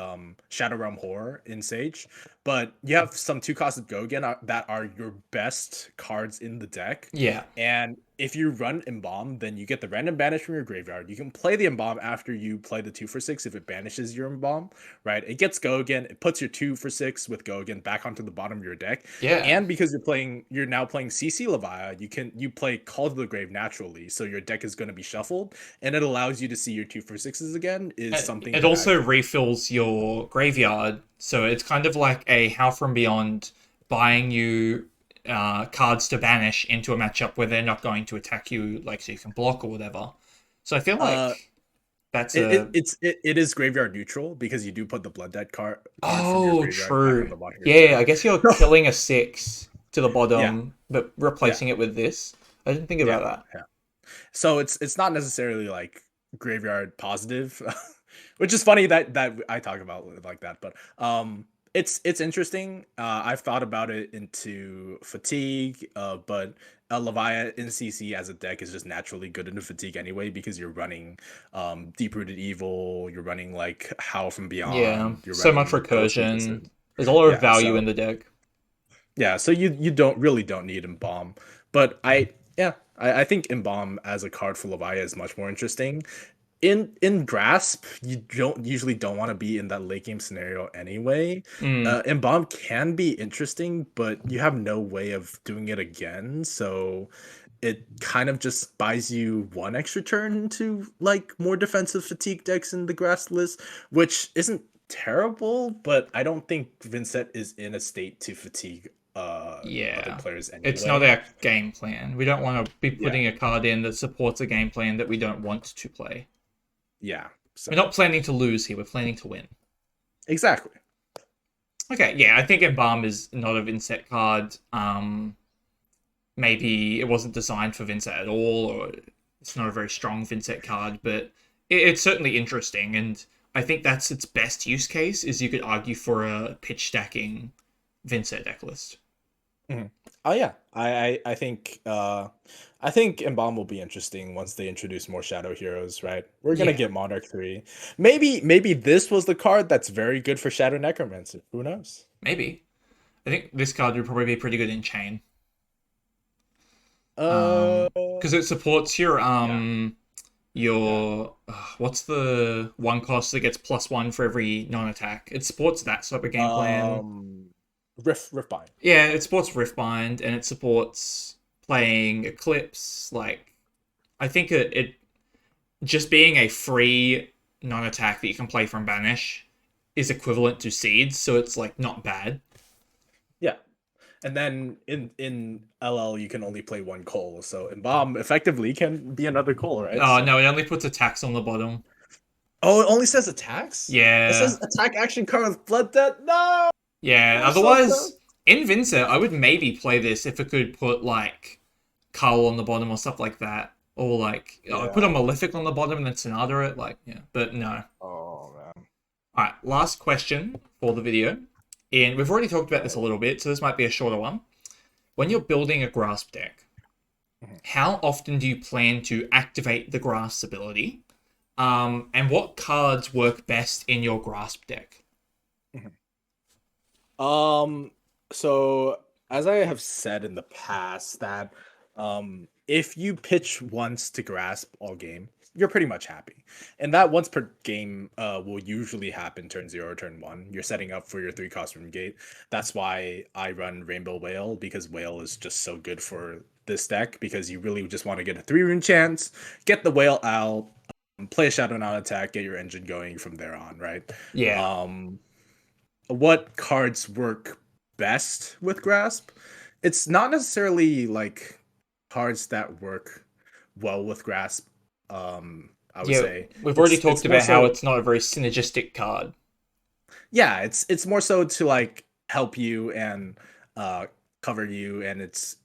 Speaker 2: Shadow Realm Horror in Sage, but you have some two costed go again that are your best cards in the deck.
Speaker 1: Yeah.
Speaker 2: And if you run Embalm, then you get the random banish from your graveyard. You can play the Embalm after you play the 2 for 6 if it banishes your Embalm, right? It gets go again. It puts your 2 for 6 with go again back onto the bottom of your deck.
Speaker 1: Yeah.
Speaker 2: And because you're now playing CC Leviah, you play Call to the Grave naturally, so your deck is going to be shuffled, and it allows you to see your 2 for 6s again. Is something
Speaker 1: It
Speaker 2: that
Speaker 1: also refills your graveyard, so it's kind of like a How From Beyond buying you cards to banish into a matchup where they're not going to attack you, like so you can block or whatever. So I feel
Speaker 2: uh
Speaker 1: like that's
Speaker 2: it,
Speaker 1: a
Speaker 2: it is graveyard neutral because you do put the Blood Debt card from your
Speaker 1: oh
Speaker 2: graveyard back on
Speaker 1: true.
Speaker 2: the bottom of your
Speaker 1: Yeah,
Speaker 2: deck.
Speaker 1: I guess you're killing a 6 to the
Speaker 2: Yeah,
Speaker 1: bottom, but
Speaker 2: yeah,
Speaker 1: replacing it with this. I didn't think
Speaker 2: yeah,
Speaker 1: about that.
Speaker 2: yeah. So it's not necessarily like graveyard positive, which is funny that I talk about it like that. But it's interesting. I've thought about it into fatigue, but Leviah in CC as a deck is just naturally good into fatigue anyway because you're running Deep Rooted Evil, you're running like Howl from
Speaker 1: Yeah,
Speaker 2: Beyond, you're
Speaker 1: so much
Speaker 2: running Ghost
Speaker 1: recursion.
Speaker 2: Resistant.
Speaker 1: There's a lot of
Speaker 2: Yeah,
Speaker 1: value
Speaker 2: so
Speaker 1: in the deck.
Speaker 2: yeah, so you don't need Embalm, but I think Embalm as a card for Leviah is much more interesting. In Grasp, you don't want to be in that late game scenario anyway.
Speaker 1: Mm,
Speaker 2: Embalm can be interesting, but you have no way of doing it again, so it kind of just buys you one extra turn into like more defensive fatigue decks in the Grasp list, which isn't terrible, but I don't think Vynnset is in a state to fatigue other
Speaker 1: yeah.
Speaker 2: players
Speaker 1: It's not
Speaker 2: anyway.
Speaker 1: our game plan. We don't want to be
Speaker 2: Yeah,
Speaker 1: putting a card in that supports a game plan that we don't want to play.
Speaker 2: yeah.
Speaker 1: We're
Speaker 2: So
Speaker 1: not planning to lose here, we're planning to win.
Speaker 2: exactly.
Speaker 1: Okay, yeah, I think Embalm is not a Vynnset card. Maybe it wasn't designed for Vynnset at all, or it's not a very strong Vynnset card, but it's certainly interesting, and I think that's its best use case, is you could argue for a pitch stacking Vynnset deck list.
Speaker 2: Mhm. Oh yeah, I think Embalm will be interesting once they introduce more Shadow Heroes. Right, we're gonna
Speaker 1: Yeah,
Speaker 2: get Monarch 3. Maybe this was the card that's very good for Shadow Necromancer. Who knows?
Speaker 1: maybe. I think this card would probably be pretty good in Chain.
Speaker 2: Uh,
Speaker 1: Because it supports your
Speaker 2: yeah, yeah.
Speaker 1: what's the one cost that gets +1 for every non-attack? It supports that type of game plan.
Speaker 2: Um, Riftbind.
Speaker 1: Yeah, it supports Riftbind and it supports playing Eclipse. Like, I think it just being a free non-attack that you can play from Banish is equivalent to Seeds, so it's like not bad.
Speaker 2: Yeah. And then in LL you can only play one Cole, so Embalm effectively can be another Cole, right?
Speaker 1: Oh
Speaker 2: So
Speaker 1: no, it only puts attacks on the bottom.
Speaker 2: oh, it only says attacks? It
Speaker 1: Yeah,
Speaker 2: says attack action card with Blood Debt? No!
Speaker 1: yeah.
Speaker 2: I'm so
Speaker 1: Otherwise,
Speaker 2: close.
Speaker 1: in Vynnset, I would maybe play this if it could put like Cull on the bottom or stuff like that, or like I put a
Speaker 2: Yeah.
Speaker 1: Malefic on the bottom and then Sonata it. Like, yeah, but no.
Speaker 2: Oh man.
Speaker 1: All right, last question for the video. Ian, we've already talked about this a little bit, so this might be a shorter one. When you're building a grasp deck,
Speaker 2: Mhm.
Speaker 1: how often do you plan to activate the grasp ability? And what cards work best in your grasp deck?
Speaker 2: Mhm. Um, so as I have said in the past, that if you pitch once to grasp all game, you're pretty much happy. And that once per game will usually happen turn 0 or turn 1. You're setting up for your 3 cost room gate. That's why I run Rainbow Whale, because Whale is just so good for this deck, because you really just want to get a 3 rune chance, get the Whale out, play a Shadow Now attack, get your engine going from there on, right?
Speaker 1: Yeah.
Speaker 2: Um what cards work best with grasp? It's not necessarily like cards that work well with grasp. I would
Speaker 1: Yeah,
Speaker 2: say
Speaker 1: we've already
Speaker 2: it's
Speaker 1: talked
Speaker 2: more
Speaker 1: about how
Speaker 2: so,
Speaker 1: it's not a very synergistic card.
Speaker 2: yeah, it's more so to like help you and uh cover you, and it's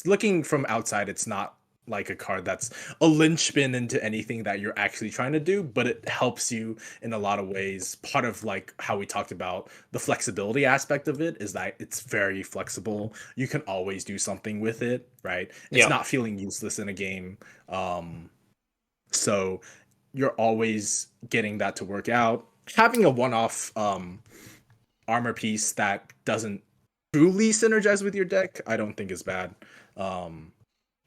Speaker 2: looking from outside. It's not like a card that's a linchpin into anything that you're actually trying to do, but it helps you in a lot of ways. Part of like how we talked about the flexibility aspect of it is that it's very flexible. You can always do something with it, right? It's
Speaker 1: Yeah.
Speaker 2: not feeling useless in a game. So you're always getting that to work out. Having a one-off armor piece that doesn't truly synergize with your deck, I don't think is bad. Um,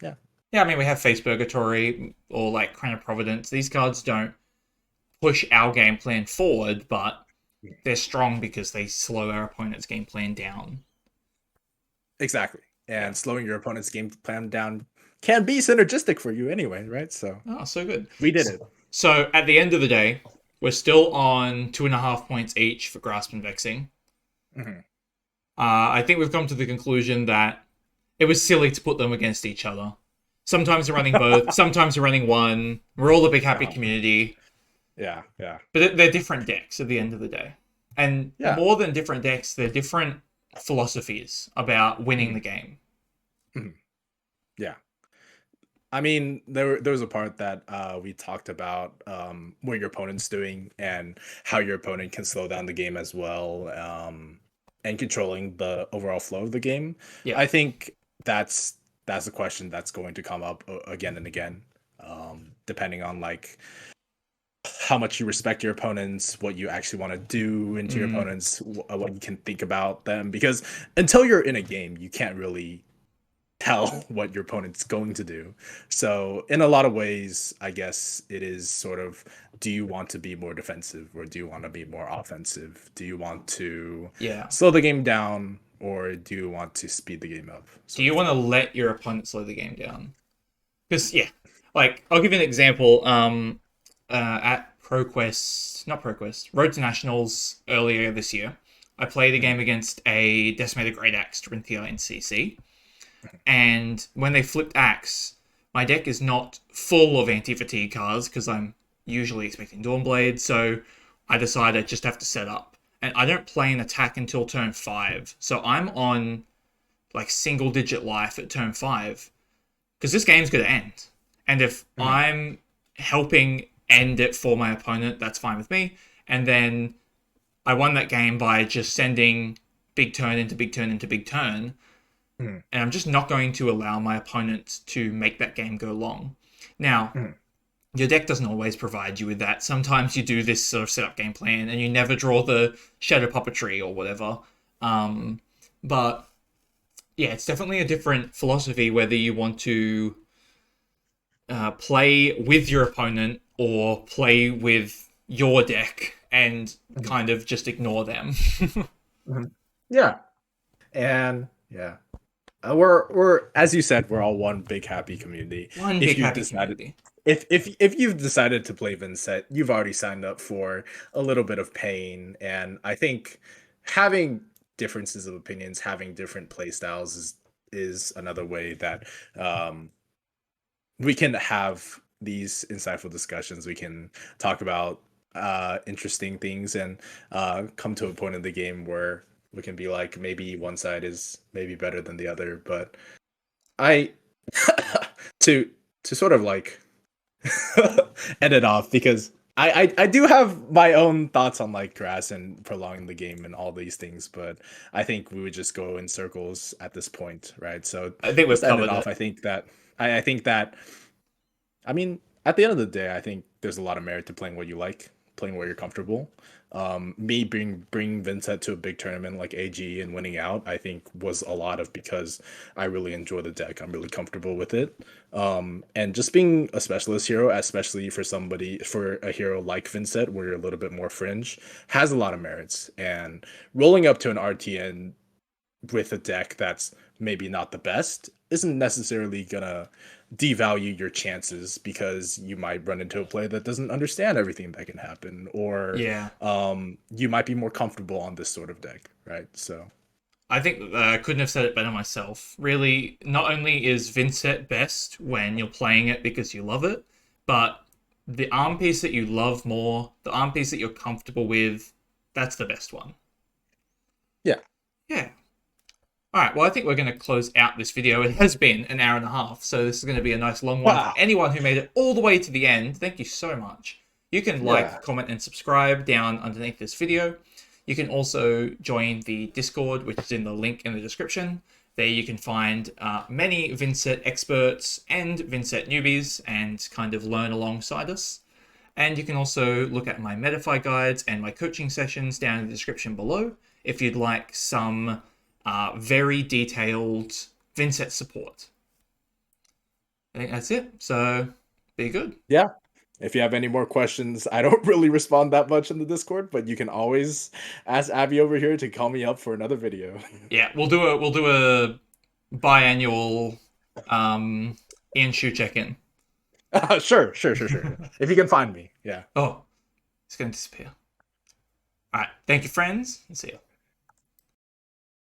Speaker 2: yeah,
Speaker 1: Yeah, I mean, we have Face Purgatory or like Crown of Providence. These cards don't push our game plan forward, but they're strong because they slow our opponent's game plan down.
Speaker 2: exactly.
Speaker 1: Yeah.
Speaker 2: And slowing your opponent's game plan down can be synergistic for you anyway, right? So
Speaker 1: Oh, so good.
Speaker 2: we did it.
Speaker 1: So at the end of the day, we're still on 2.5 points each for Grasp and Vexing.
Speaker 2: Mhm.
Speaker 1: I think we've come to the conclusion that it was silly to put them against each other. Sometimes we're running both, sometimes we're running one. We're all a big happy
Speaker 2: Uh-huh.
Speaker 1: community,
Speaker 2: Yeah, yeah,
Speaker 1: but they're different decks at the end of the day. And
Speaker 2: yeah.
Speaker 1: more than different decks, they're different philosophies about winning
Speaker 2: Mhm.
Speaker 1: the game.
Speaker 2: Mhm. Yeah. I mean, there was a part that we talked about what your opponent's doing and how your opponent can slow down the game as well, and controlling the overall flow of the game.
Speaker 1: Yeah.
Speaker 2: I think that's a question that's going to come up again and again, depending on like how much you respect your opponents, what you actually want to do into your
Speaker 1: Mm,
Speaker 2: opponents, what you can think about them. Because until you're in a game, you can't really tell what your opponent's going to do. So, in a lot of ways, I guess it is sort of, do you want to be more defensive or do you want to be more offensive? Do you want to
Speaker 1: yeah.
Speaker 2: slow the game down or do you want to speed the game up,
Speaker 1: Do
Speaker 2: sort
Speaker 1: you
Speaker 2: of
Speaker 1: want to
Speaker 2: thing?
Speaker 1: let your opponent slow the game down? Because yeah, like I'll give you an example. At ProQuest, not ProQuest, Road to Nationals earlier this year, I played a
Speaker 2: Mhm,
Speaker 1: game against a Decimated Great Axe, Dorinthia in CC, and when they flipped Axe, my deck is not full of anti-fatigue cards because I'm usually expecting Dawnblade, so I decide I just have to set up. And I don't play an attack until turn 5, so I'm on like single digit life at turn 5 because this game's going to end. And if
Speaker 2: mhm,
Speaker 1: I'm helping end it for my opponent, that's fine with me. And then I won that game by just sending big turn into big turn into big turn.
Speaker 2: mhm,
Speaker 1: And I'm just not going to allow my opponent to make that game go long. Now,
Speaker 2: mhm,
Speaker 1: your deck doesn't always provide you with that. Sometimes you do this sort of setup game plan and you never draw the shadow puppetry or whatever. Um, but yeah, it's definitely a different philosophy whether you want to play with your opponent or play with your deck and
Speaker 2: mhm,
Speaker 1: kind of just ignore them.
Speaker 2: mhm. Yeah, and yeah, we're as you said, we're all one big happy community.
Speaker 1: One
Speaker 2: If
Speaker 1: big
Speaker 2: you've
Speaker 1: happy
Speaker 2: decided
Speaker 1: community.
Speaker 2: if you've decided to play Vynnset, you've already signed up for a little bit of pain, and I think having differences of opinions, having different play styles is another way that um, we can have these insightful discussions. We can talk about interesting things and come to a point in the game where we can be like, maybe one side is maybe better than the other. But I to to sort of like end it off, because I do have my own thoughts on like grass and prolonging the game and all these things, but I think we would just go in circles at this point, right? So
Speaker 1: I think we've
Speaker 2: just to end it
Speaker 1: covered
Speaker 2: off,
Speaker 1: it.
Speaker 2: I think that I think that I mean, at the end of the day, I think there's a lot of merit to playing what you like, playing where you're comfortable. Me bringing Vynnset to a big tournament like AG and winning out, I think was a lot of because I really enjoy the deck. I'm really comfortable with it. And just being a specialist hero, especially for a hero like Vynnset, where you're a little bit more fringe, has a lot of merits. And rolling up to an RTN with a deck that's maybe not the best isn't necessarily gonna devalue your chances because you might run into a play that doesn't understand everything that can happen, or
Speaker 1: Yeah.
Speaker 2: you might be more comfortable on this sort of deck, right? So
Speaker 1: I think I couldn't have said it better myself. Really, not only is Vynnset best when you're playing it because you love it, but the arm piece that you love more, the arm piece that you're comfortable with, that's the best one.
Speaker 2: yeah.
Speaker 1: Yeah. Alright, well, I think we're going to close out this video. It has been an hour and a half, so this is going to be a nice long one. For
Speaker 2: Wow.
Speaker 1: anyone who made it all the way to the end, thank you so much. You can like,
Speaker 2: Yeah.
Speaker 1: comment, and subscribe down underneath this video. You can also join the Discord, which is in the link in the description. There you can find many Vynnset experts and Vynnset newbies and kind of learn alongside us. And you can also look at my Metafy guides and my coaching sessions down in the description below if you'd like some very detailed Vynnset support. I think that's it. So be good.
Speaker 2: Yeah. If you have any more questions, I don't really respond that much in the Discord, but you can always ask Abby over here to call me up for another video.
Speaker 1: Yeah, we'll do a biannual Ian Shu check-in.
Speaker 2: Sure. If you can find me, yeah.
Speaker 1: Oh, it's going to disappear. All right. Thank you, friends, and see you.